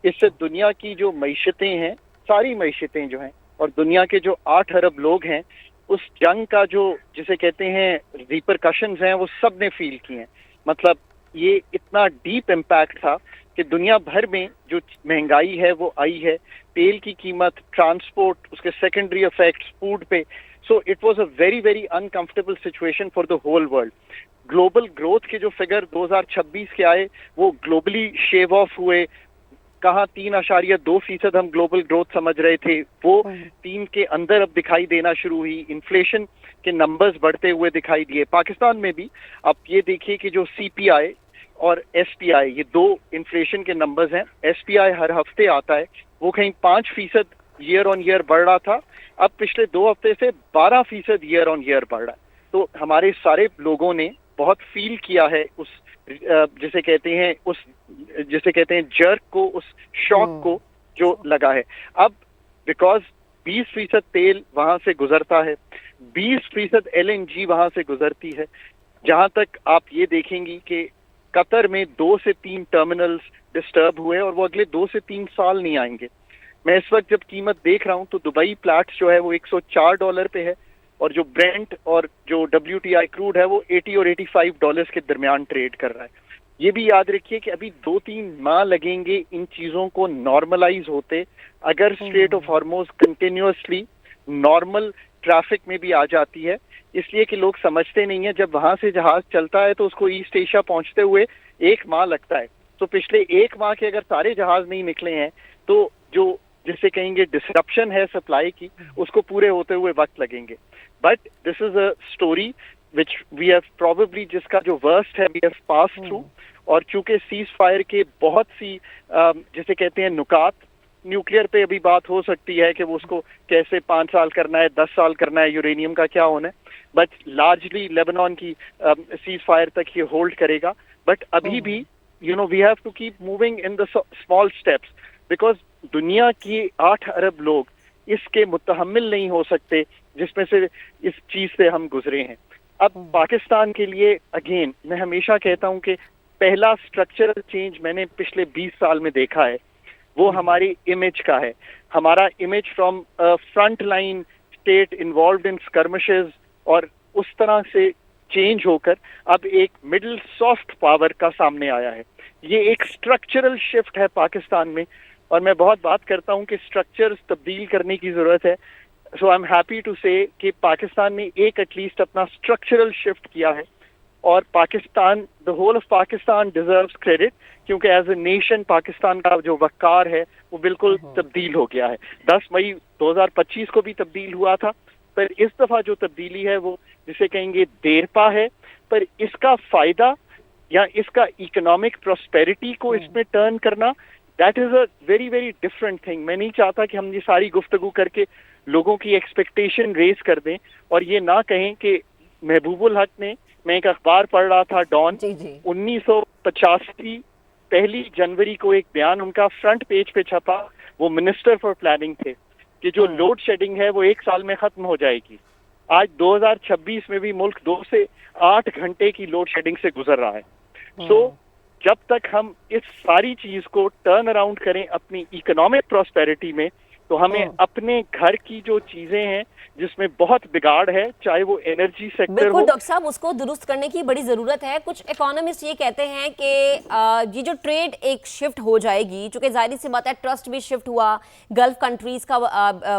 इससे दुनिया की जो मईशतें हैं, सारी मईशतें जो हैं, और दुनिया के जो 8 अरब लोग हैं, उस जंग का जो जिसे कहते हैं रिपरकशंस हैं वो सब ने फील किए हैं। मतलब ये इतना डीप इम्पैक्ट था कि दुनिया भर में जो महंगाई है वो आई है, तेल की कीमत, ट्रांसपोर्ट, उसके सेकेंडरी इफेक्ट्स फूड पे। So it was a very very uncomfortable situation for the whole world. Global growth के जो फिगर 2026 के आए वो ग्लोबली शेव ऑफ हुए। कहाँ 3.2% हम ग्लोबल ग्रोथ समझ रहे थे, वो 3 के अंदर अब दिखाई देना शुरू हुई। इन्फ्लेशन के नंबर्स बढ़ते हुए दिखाई दिए। पाकिस्तान में भी आप ये देखिए कि जो CPI और SPI, ये 2 इन्फ्लेशन के नंबर्स हैं। SPI हर हफ्ते आता है, वो कहीं 5% ईयर ऑन ईयर बढ़ रहा था, अब पिछले 2 हफ्ते से 12% ईयर ऑन ईयर बढ़ रहा है। तो हमारे सारे लोगों ने बहुत फील किया है उस जिसे कहते हैं जर्क को, उस शॉक को जो लगा है। अब बिकॉज 20% तेल वहां से गुजरता है, 20% LNG वहां से गुजरती है। जहां तक आप ये देखेंगी कि कतर में 2 से 3 टर्मिनल्स डिस्टर्ब हुए और वो अगले 2 से 3 साल नहीं आएंगे। मैं इस वक्त जब कीमत देख रहा हूं तो दुबई प्लैट्स जो है वो $104 पे है, और जो ब्रेंट और जो WTI क्रूड है वो $80 और $85 के दरमियान ट्रेड कर रहा है। ये भी याद रखिए कि अभी 2-3 माह लगेंगे इन चीजों को नॉर्मलाइज होते। अगर straight of Hormuz continuously normal traffic में भी आ जाती है, इसलिए कि लोग समझते नहीं है, जब वहां से जहाज चलता है तो उसको ईस्ट एशिया पहुंचते हुए 1 माह लगता है। तो पिछले 1 माह के अगर सारे जहाज नहीं निकले हैं तो जो जिसे कहेंगे डिसरप्शन है सप्लाई की, उसको पूरे होते हुए वक्त लगेंगे। But this is a story which we have probably, जिसका जो वर्स्ट है वी हैव पास थ्रू। और चूंकि सीज फायर के बहुत सी जिसे कहते हैं नुकात, न्यूक्लियर पे अभी बात हो सकती है कि वो उसको कैसे 5 साल करना है, 10 साल करना है, यूरेनियम का क्या होना है, बट लार्जली लेबनान की सीज फायर तक ये होल्ड करेगा। बट अभी भी we have to keep moving in the small steps, because दुनिया की 8 अरब लोग इसके मुतहम्मिल नहीं हो सकते जिसमें से इस चीज से हम गुजरे हैं। अब पाकिस्तान के लिए अगेन मैं हमेशा कहता हूं कि पहला स्ट्रक्चरल चेंज मैंने पिछले 20 साल में देखा है, वो हमारी इमेज का है। हमारा image from front line state involved in skirmishes और उस तरह से चेंज होकर अब एक मिडिल सॉफ्ट पावर का सामने आया है। ये एक स्ट्रक्चरल शिफ्ट है पाकिस्तान में, और मैं बहुत बात करता हूं कि स्ट्रक्चर्स तब्दील करने की जरूरत है। सो आई एम हैप्पी टू से कि पाकिस्तान ने एक एटलीस्ट अपना स्ट्रक्चरल शिफ्ट किया है, और Pakistan, the whole of Pakistan deserves credit, क्योंकि एज ए नेशन पाकिस्तान का जो वक़ार है वो बिल्कुल तब्दील हो गया है। 10 मई 2025 को भी तब्दील हुआ था, पर इस दफा जो तब्दीली है वो जिसे कहेंगे देरपा है, पर इसका फायदा या इसका इकोनॉमिक प्रॉस्पेरिटी को इसमें टर्न करना, that is a very very different thing. मैं नहीं चाहता कि हम ये सारी गुफ्तगू करके लोगों की एक्सपेक्टेशन रेज कर दें और ये ना कहें कि महबूबुल हक ने, मैं एक अखबार पढ़ रहा था डॉन, 1985 1 जनवरी को एक बयान उनका फ्रंट पेज पे छपा, वो मिनिस्टर फॉर प्लानिंग थे, कि जो लोड शेडिंग है वो 1 साल में खत्म हो जाएगी। आज 2026 में भी मुल्क 2 से 8 घंटे की लोड शेडिंग से गुजर रहा है। सो जब तक हम इस सारी चीज को टर्न अराउंड करें अपनी इकोनॉमिक प्रॉस्पेरिटी में, तो हमें अपने घर की जो चीजें हैं जिसमें बहुत बिगाड़ है, चाहे वो एनर्जी सेक्टर बिल्कुल हो, डॉक्टर साहब, उसको दुरुस्त करने की बड़ी जरूरत है। कुछ इकोनॉमिस्ट ये कहते हैं कि ये जो ट्रेड एक शिफ्ट हो जाएगी, चूंकि जाहिर सी बात है ट्रस्ट भी शिफ्ट हुआ, गल्फ कंट्रीज का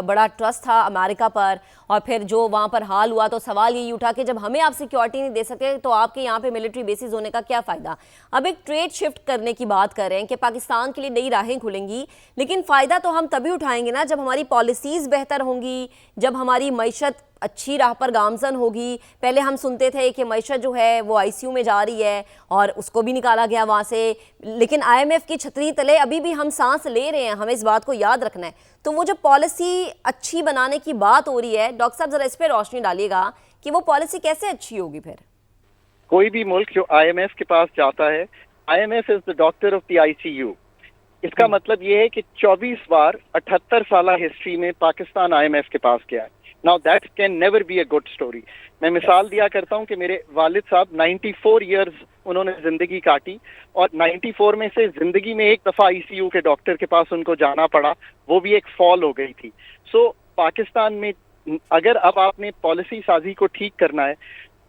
बड़ा ट्रस्ट था अमेरिका पर, और फिर जो वहां पर हाल हुआ तो सवाल यही उठा कि जब हमें आप सिक्योरिटी नहीं दे सकते तो आपके यहाँ पे मिलिट्री बेसिस होने का क्या फायदा। अब एक ट्रेड शिफ्ट करने की बात कर रहे हैं कि पाकिस्तान के लिए नई राहें खुलेंगी, लेकिन फायदा तो हम तभी उठाएंगे ना जब हमारी पॉलिसीज बेहतर होंगी, जब हमारी मईशत अच्छी राह पर गामजन होगी। पहले हम सुनते थे कि मईशत जो है वो आईसीयू में जा रही है और उसको भी निकाला गया वहाँ से, लेकिन आईएमएफ की छतरी तले अभी भी हम सांस ले रहे हैं, हमें इस बात को याद रखना है। तो वो जो पॉलिसी अच्छी बनाने की बात हो रही है, डॉक्टर साहब जरा इस पर रोशनी डालिएगा कि वो पॉलिसी कैसे अच्छी होगी। फिर कोई भी मुल्क जो आईएमएफ के पास जाता है, IMF is the doctor of the ICU. इसका मतलब ये है कि 24 बार 78 साल हिस्ट्री में पाकिस्तान आईएमएफ के पास गया है। Now that can never be a good story. मैं मिसाल दिया करता हूं कि मेरे वालिद साहब 94 इयर्स उन्होंने जिंदगी काटी, और 94 में से जिंदगी में एक दफा आईसीयू के डॉक्टर के पास उनको जाना पड़ा, वो भी एक फॉल हो गई थी। सो पाकिस्तान में अगर अब आपने पॉलिसी साजी को ठीक करना है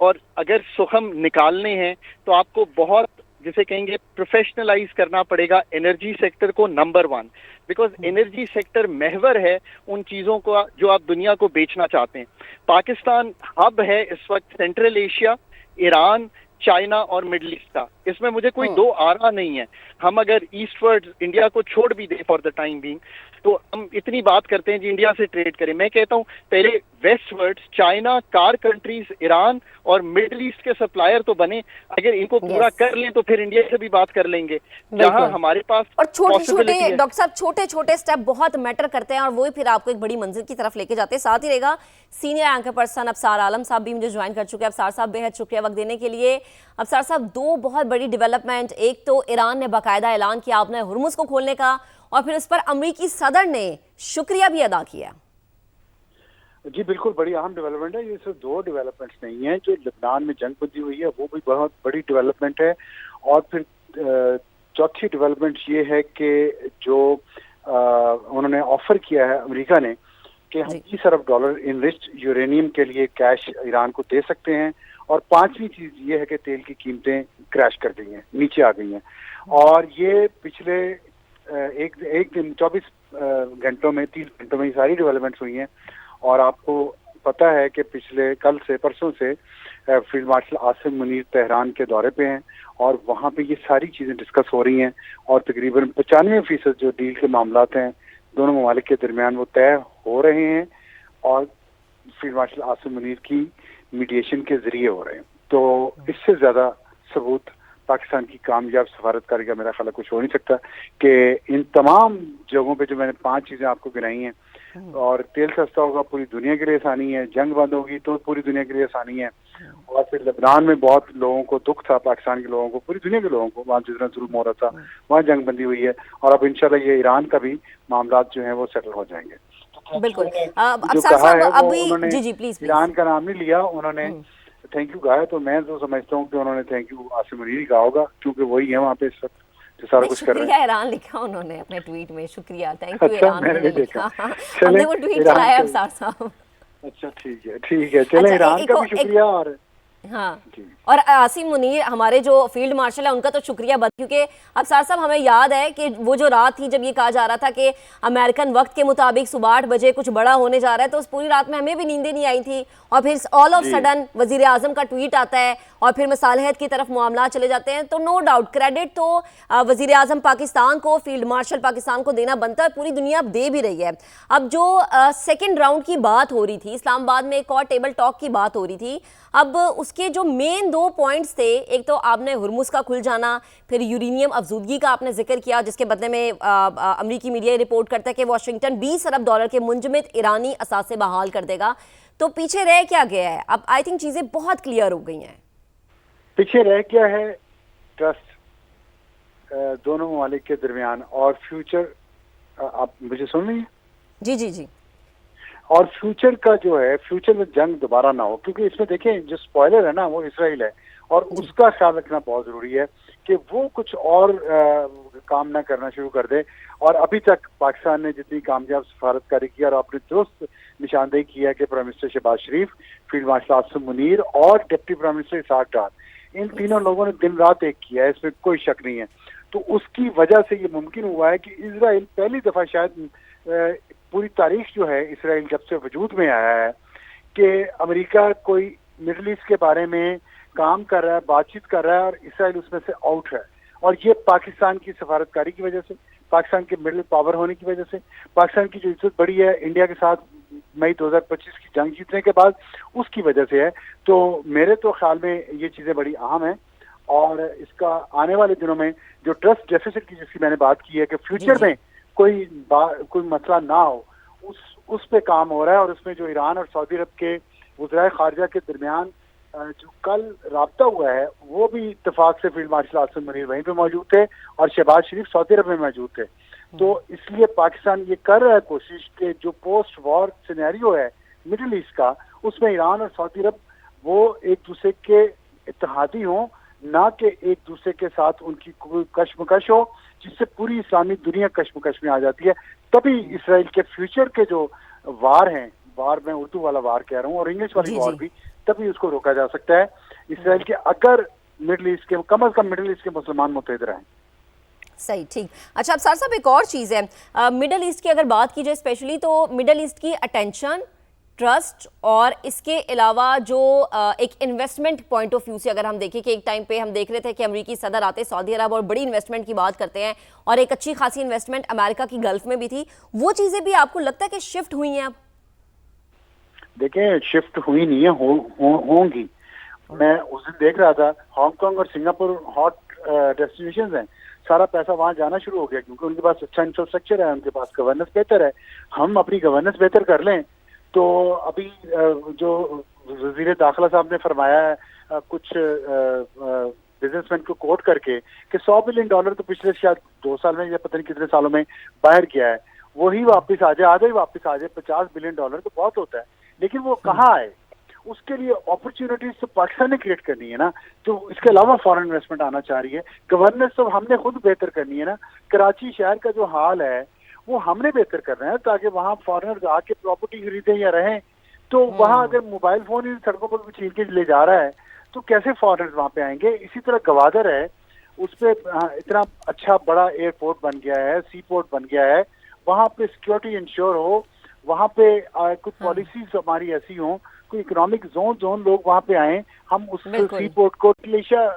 और अगर सुखम निकालने हैं, तो आपको बहुत जिसे कहेंगे प्रोफेशनलाइज करना पड़ेगा एनर्जी सेक्टर को, नंबर 1, बिकॉज एनर्जी सेक्टर महवर है उन चीजों को जो आप दुनिया को बेचना चाहते हैं। पाकिस्तान हब है इस वक्त सेंट्रल एशिया, ईरान, चाइना और मिडिल ईस्ट का। इसमें मुझे कोई दो आरा नहीं है। हम अगर ईस्टवर्ड इंडिया को छोड़ भी दें फॉर द टाइम बीइंग, तो हम इतनी बात करते हैं जी इंडिया से ट्रेड करें। मैं कहता हूं पहले westward China, car countries, Iran और मिडिल ईस्ट के सप्लायर तो बने, अगर इनको पूरा कर लें तो फिर इंडिया से भी बात कर लेंगे, जहां हमारे पास और छोटे छोटे डॉक्टर साहब छोटे छोटे स्टेप बहुत मैटर करते हैं और वही फिर आपको एक बड़ी मंजिल की तरफ लेके जाते हैं। साथ ही रहेगा सीनियर एंकर पर्सन अफसार आलम साहब भी मुझे ज्वाइन कर चुके हैं। अफसार साहब बेहद शुक्रिया वक्त देने के लिए। अफसार साहब, 2 बहुत बड़ी डेवलपमेंट, एक तो ईरान ने बाकायदा ऐलान किया आपने हुर्मुज को खोलने का, और फिर उस पर अमेरिकी सदर ने शुक्रिया भी अदा किया। जी बिल्कुल, बड़ी अहम डेवलपमेंट है। ये सिर्फ 2 डेवलपमेंट्स नहीं है, जो लेबनान में जंग बंदी हुई है वो भी बहुत बड़ी डेवलपमेंट है। और फिर चौथी डेवलपमेंट ये है कि जो उन्होंने ऑफर किया है अमेरिका ने कि हम $20 अरब इनरिच्ड यूरेनियम के लिए कैश ईरान को दे सकते हैं। और 5वीं चीज ये है कि तेल की कीमतें क्रैश कर गई हैं, नीचे आ गई हैं। और ये पिछले एक दिन 24 घंटों में, 30 घंटों में ये सारी डेवलपमेंट्स हुई हैं। और आपको पता है कि पिछले कल से परसों से field marshal Asim Munir Tehran के दौरे पे हैं और वहाँ पे ये सारी चीजें डिस्कस हो रही हैं। और तकरीबन 95% जो डील के मामलात हैं दोनों ममालिक के दरमियान वो तय हो रहे हैं और फील्ड मार्शल आसिम मुनीर की मीडिएशन के जरिए हो रहे हैं। तो इससे ज्यादा सबूत पाकिस्तान की कामयाब सफारतकारी का मेरा ख्याल कुछ हो नहीं सकता कि इन तमाम जगहों पे जो मैंने 5 चीजें आपको गिनाई हैं, और तेल सस्ता होगा पूरी दुनिया के लिए आसानी है, जंग बंद होगी तो पूरी दुनिया के लिए आसानी है, और फिर लेबनान में बहुत लोगों को दुख था, पाकिस्तान के लोगों को, पूरी दुनिया के लोगों को, वहाँ जितना जुल्म हो रहा था वहाँ जंग बंदी हुई है, और अब इंशाल्लाह ये ईरान का भी मामला जो है वो सेटल हो जाएंगे। बिल्कुल। जो कहा है वो उन्होंने ईरान का नाम नहीं लिया, उन्होंने थैंक यू कहा है, तो मैं तो समझता हूँ कि उन्होंने थैंक यू आसिम मुनीर ही कहा होगा, क्योंकि वही है वहाँ पे इस वक्त जो सारा कुछ कर रहे हैं। ईरान लिखा उन्होंने अपने ट्वीट में, शुक्रिया, थैंक यू ईरान। मैंने भी देखा, हमने वो ट्वीट चलाया अफसार साहब। अच्छा ठीक है, चले ईरान का भी शुक्रिया। और हाँ, और आसिम मुनीर हमारे जो फील्ड मार्शल है उनका तो शुक्रिया बद, क्योंकि अफसार साहब हमें याद है कि वो जो रात थी जब ये कहा जा रहा था कि अमेरिकन वक्त के मुताबिक सुबह 8 बजे कुछ बड़ा होने जा रहा है, तो उस पूरी रात में हमें भी नींदें नहीं आई थी, और फिर ऑल ऑफ सडन वजीर आजम का ट्वीट आता है और फिर मसालहत की तरफ मामला चले जाते हैं। तो नो डाउट क्रेडिट तो वजीर आजम पाकिस्तान को, फील्ड मार्शल पाकिस्तान को देना बनता है, पूरी दुनिया अब दे भी रही है। अब जो सेकेंड राउंड की बात हो रही थी, इस्लामाबाद में एक और टेबल टॉक की बात हो रही थी, अब उसके जो मेन 2 पॉइंट्स थे, एक तो आपने हुर्मुज का खुल जाना, फिर यूरेनियम अफजूदगी का आपने जिक्र किया, जिसके बदले में अमरीकी मीडिया रिपोर्ट करता है कि वाशिंगटन $20 अरब के मुंजमद ईरानी असासे बहाल कर देगा। तो पीछे रह क्या गया है? अब आई थिंक चीजें बहुत क्लियर हो गई हैं। पीछे रह क्या है? ट्रस्ट दोनों ममालिक के दरमियान और फ्यूचर। आप मुझे सुन रही हैं? जी। और फ्यूचर का जो है, फ्यूचर में जंग दोबारा ना हो, क्योंकि इसमें देखें जो स्पॉइलर है ना वो इसराइल है, और उसका ख्याल रखना बहुत जरूरी है कि वो कुछ और काम ना करना शुरू कर दे। और अभी तक पाकिस्तान ने जितनी कामयाब सफारतकारी की और अपने दुरुस्त निशानदेही की है कि प्राइम मिनिस्टर शहबाज शरीफ, फील्ड मार्शल आसिम मुनीर और डिप्टी प्राइम मिनिस्टर इसहाक डार, इन तीनों लोगों ने दिन रात एक किया है, इसमें कोई शक नहीं है। तो उसकी वजह से ये मुमकिन हुआ है कि इसराइल पहली दफा शायद पूरी तारीख जो है इसराइल जब से वजूद में आया है कि अमेरिका कोई मिडिल ईस्ट के बारे में काम कर रहा है, बातचीत कर रहा है, और इसराइल उसमें से आउट है। और ये पाकिस्तान की सफारतकारी की वजह से, पाकिस्तान के मिडिल पावर होने की वजह से, पाकिस्तान की जो इज्जत बढ़ी है इंडिया के साथ मई 2025 की जंग जीतने के बाद, उसकी वजह से है। तो मेरे तो ख्याल में ये चीजें बड़ी अहम है, और इसका आने वाले दिनों में जो ट्रस्ट डेफिसिट की जिसकी मैंने बात की है कि फ्यूचर में कोई मसला ना हो, उस पे काम हो रहा है। और उसमें जो ईरान और सऊदी अरब के वज़राए खारजा के दरमियान जो कल राब्ता हुआ है, वो भी इत्तेफाक से फील्ड मार्शल आसिम मुनीर वहीं पे मौजूद थे और शहबाज शरीफ सऊदी अरब में मौजूद थे। तो इसलिए पाकिस्तान ये कर रहा है कोशिश कि जो पोस्ट वॉर सिनेरियो है मिडिल ईस्ट का, उसमें ईरान और सऊदी अरब वो एक दूसरे के इत्तेहादी हों, ना कि एक दूसरे के साथ उनकी कोई कशमकश हो, जिससे पूरी इस्लामी दुनिया कशमकश में आ जाती है। तभी इसराइल के फ्यूचर के जो वार हैं, वार मैं उर्दू वाला वार कह रहा हूँ और इंग्लिश वाली वार भी, तभी उसको रोका जा सकता है इसराइल के, अगर मिडिल ईस्ट के कम अज कम मिडिल ईस्ट के मुसलमान मुत्तहिद रहें। सही, ठीक। अच्छा, अब सर साहब एक और चीज़ है, मिडिल ईस्ट की अगर बात की जाए स्पेशली, तो मिडिल ईस्ट की अटेंशन, ट्रस्ट, और इसके अलावा जो एक इन्वेस्टमेंट पॉइंट ऑफ व्यू से अगर हम देखें कि एक टाइम पे हम देख रहे थे कि अमेरिकी सदर आते सऊदी अरब और बड़ी इन्वेस्टमेंट की बात करते हैं, और एक अच्छी खासी इन्वेस्टमेंट अमेरिका की गल्फ में भी थी, वो चीज़ें भी आपको लगता है कि शिफ्ट हुई हैं अब? देखिए, शिफ्ट हुई नहीं है, होंगी। मैं उस दिन देख रहा था, हांगकांग और सिंगापुर हॉट डेस्टिनेशन हैं, सारा पैसा वहां जाना शुरू हो गया क्योंकि उनके पास अच्छा इंफ्रास्ट्रक्चर है, उनके पास गवर्नेंस बेहतर है। हम अपनी गवर्नेंस बेहतर कर लें तो अभी जो वजीर दाखिला साहब ने फरमाया है कुछ बिजनेसमैन को कोट करके कि $100 बिलियन तो पिछले शायद 2 साल में या पता नहीं कितने सालों में बाहर किया है, वही वापस आ जाए, आधा ही वापस आ जाए। $50 बिलियन तो बहुत होता है, लेकिन वो कहाँ आए? उसके लिए अपॉर्चुनिटीज तो पाकिस्तान ने क्रिएट करनी है ना। तो इसके अलावा फॉरेन इन्वेस्टमेंट आना चाह रही है, गवर्नेंस तो हमने खुद बेहतर करनी है ना। कराची शहर का जो हाल है वो हमने बेहतर करना है ताकि वहाँ फॉरेनर्स आके प्रॉपर्टी खरीदें या रहें। तो वहाँ अगर मोबाइल फोन ही सड़कों पर छीन के ले जा रहा है तो कैसे फॉरेनर्स वहाँ पे आएंगे? इसी तरह गवादर है, उस पर इतना अच्छा बड़ा एयरपोर्ट बन गया है, सी पोर्ट बन गया है, वहाँ पे सिक्योरिटी इंश्योर हो, वहाँ पे कुछ पॉलिसीज हमारी ऐसी हों, कोई इकोनॉमिक जोन लोग वहाँ पे आए, हम उस सी पोर्ट को मलेशिया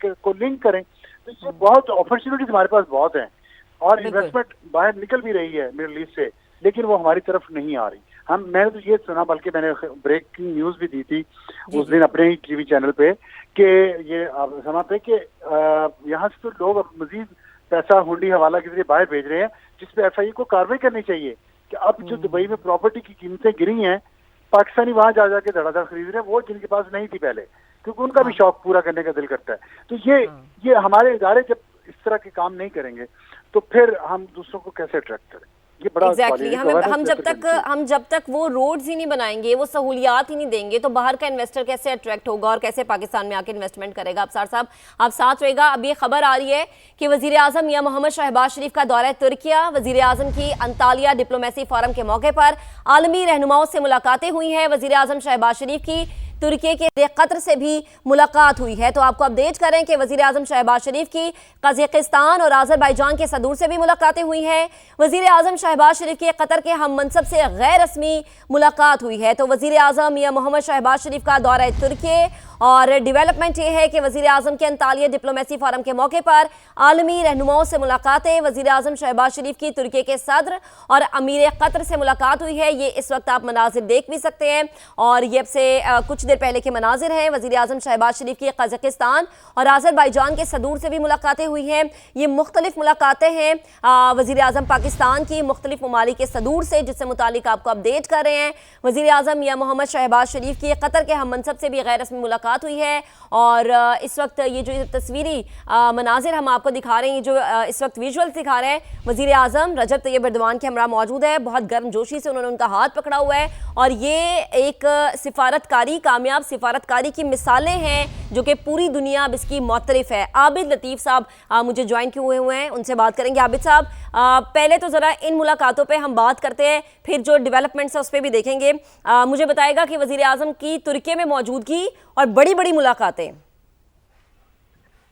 को लिंक करें। तो ये बहुत अपॉर्चुनिटीज हमारे पास बहुत हैं। और इन्वेस्टमेंट बाहर निकल भी रही है मिडिल ईस्ट से, लेकिन वो हमारी तरफ नहीं आ रही। मैंने तो ये सुना, बल्कि मैंने ब्रेकिंग न्यूज भी दी थी उस दिन अपने ही टीवी चैनल पे कि ये सुना पे कि यहाँ से तो लोग मजीद पैसा हुंडी हवाला के जरिए बाहर भेज रहे हैं, जिसपे FIA को कार्रवाई करनी चाहिए कि अब जो दुबई में प्रॉपर्टी की कीमतें गिरी हैं, पाकिस्तानी वहां जा जाके धड़ाधड़ खरीद रहे हैं, वो जिनके पास नहीं थी पहले, क्योंकि उनका भी शौक पूरा करने का दिल करता है। तो ये हमारे इदारे जब इस तरह के काम नहीं करेंगे तो फिर हम दूसरों को कैसे अट्रैक्ट करें? ये बड़ा एग्जैक्टली हम जब तक वो रोड्स ही नहीं बनाएंगे, वो सहूलियात ही नहीं देंगे, तो बाहर का इन्वेस्टर कैसे अट्रैक्ट होगा और कैसे पाकिस्तान में आके इन्वेस्टमेंट करेगा? अफसार साहब आप साथ रहेगा। अब ये खबर आ रही है कि वजीर आजम मियां मोहम्मद शहबाज शरीफ का दौरा तुर्किया, वजीर आजम की अंतालिया डिप्लोमेसी फोरम के मौके पर आलमी रहनुमाओं से मुलाकातें हुई हैं। वजीर आजम शहबाज शरीफ की तुर्की के कतर से भी मुलाकात हुई है। तो आपको अपडेट करें कि वजीर आजम शहबाज शरीफ की कज़ाकिस्तान और आज़रबाईजान के सदूर से भी मुलाकातें हुई हैं। वजीर आजम शहबाज शरीफ की कतर के हम मनसब से गैर रस्मी मुलाकात हुई है। तो वजीर आजम मियां मोहम्मद शहबाज शरीफ का दौरा तुर्की, और डेवलपमेंट ये है कि वजीर आजम के अंतालिया डिप्लोमेसी फोरम के मौके पर आलमी रहनुमाओं से मुलाकातें। वजीर आजम शहबाज शरीफ की तुर्की के सदर और अमीर कतर से मुलाकात हुई है। ये इस वक्त आप मनाजिर देख भी सकते हैं, और ये अब से कुछ देर पहले के मनाजिर हैं। वजीर आजम शहबाज शरीफ की कज़ाकिस्तान और आज़रबाईजान के सदूर से भी मुलाकातें हुई हैं। ये मुख्तलिफ मुलाकातें हैं वजीर आजम पाकिस्तान की मुख्तलिफ ममालिक के सदूर से, जिससे मुतालिक आपको अपडेट कर रहे हैं। वजीर आजम मियां मोहम्मद शहबाज शरीफ की कतर के हम मनसब से भी गैर रस्मी मुलाकात हुई है। और इस वक्त ये जो तस्वीरी मनाजिर हम आपको दिखा रहे हैं, जो इस वक्त विजुअल्स दिखा रहे हैं, वजीर आजम रजब तैयब एर्दोआन के हमरा मौजूद है। बहुत गर्मजोशी से उन्होंने उनका हाथ पकड़ा हुआ है, और ये एक सिफारतकारी, कामयाब सिफारतकारी की मिसालें हैं जो कि पूरी दुनिया अब इसकी मुतरिफ है। आबिद लतीफ़ साहब मुझे ज्वाइन किए हुए हैं, उनसे बात करेंगे। आबिद साहब, पहले तो ज़रा इन मुलाकातों पे हम बात करते हैं, फिर जो डेवलपमेंट्स है उस पर भी देखेंगे। मुझे बताएगा कि वज़ीर आज़म की तुर्की में मौजूदगी और बड़ी बड़ी मुलाकातें।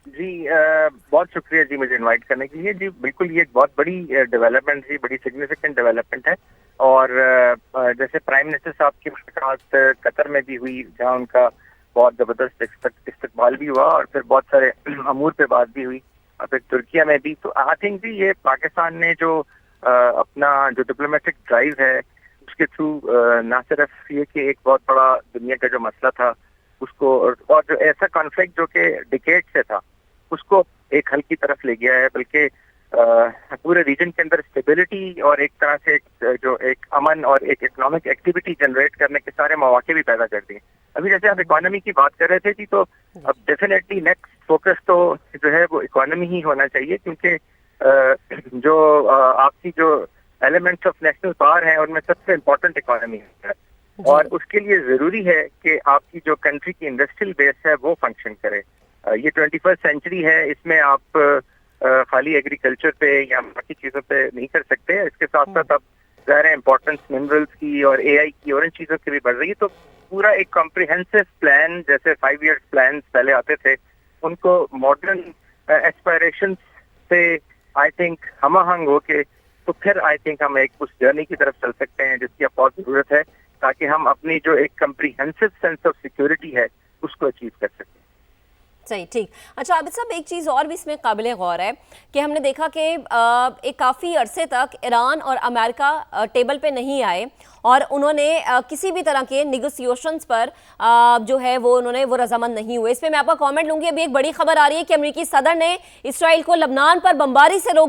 जी बहुत शुक्रिया जी मुझे इनवाइट करने के लिए। जी बिल्कुल, ये बहुत बड़ी डेवलपमेंट थी, बड़ी सिग्निफिकेंट डेवलपमेंट है। और जैसे प्राइम मिनिस्टर साहब की मुलाकात कतर में भी हुई, जहाँ उनका बहुत जबरदस्त इस्तकबाल भी हुआ, और फिर बहुत सारे अमूर पे बात भी हुई, और फिर तुर्किया में भी। तो आई थिंक जी ये पाकिस्तान ने जो अपना जो डिप्लोमेटिक ड्राइव है उसके थ्रू न सिर्फ ये कि एक बहुत बड़ा दुनिया का जो मसला था उसको, और जो ऐसा कॉन्फ्लिक्ट जो कि डिकेड से था उसको एक हल की तरफ ले गया है, बल्कि पूरे रीजन के अंदर स्टेबिलिटी और एक तरह से जो एक अमन और एक इकोनॉमिक एक्टिविटी जनरेट करने के सारे मौके भी पैदा कर दिए। अभी जैसे आप इकोनॉमी की बात कर रहे थे जी, तो अब डेफिनेटली नेक्स्ट फोकस तो जो है वो इकोनॉमी ही होना चाहिए, क्योंकि जो आपकी जो एलिमेंट्स ऑफ नेशनल पावर है उनमें सबसे इम्पोर्टेंट इकोनॉमी है, और उसके लिए जरूरी है कि आपकी जो कंट्री की इंडस्ट्रियल बेस है वो फंक्शन करे। ये 21st सेंचुरी है, इसमें आप खाली एग्रीकल्चर पे या बाकी चीजों पे नहीं कर सकते। इसके साथ साथ अब ज़ाहिर इम्पोर्टेंस मिनरल्स की और AI की और इन चीजों की भी बढ़ रही है। तो पूरा एक कॉम्प्रिहेंसिव प्लान, जैसे 5 years प्लान पहले आते थे, उनको मॉडर्न एस्पायरेशन से आई थिंक हमआहंग होके तो फिर आई थिंक हम एक उस जर्नी की तरफ चल सकते हैं जिसकी अब बहुत जरूरत है, ताकि हम अपनी जो एक कम्प्रीहेंसिव सेंस ऑफ सिक्योरिटी है उसको अचीव कर सकें। सही, ठीक। अच्छा आबिद साहब, एक चीज़ और भी इसमें काबिल गौर है कि हमने देखा कि एक काफ़ी अरसे तक ईरान और अमेरिका टेबल पे नहीं आए, और उन्होंने किसी भी तरह के नेगोशिएशंस पर जो है वो रजामंद नहीं हुए। इस पर मैं आपका कमेंट लूँगी। अभी एक बड़ी खबर आ रही है कि अमेरिकी सदर ने इसराइल को लबनान पर बमबारी से रोक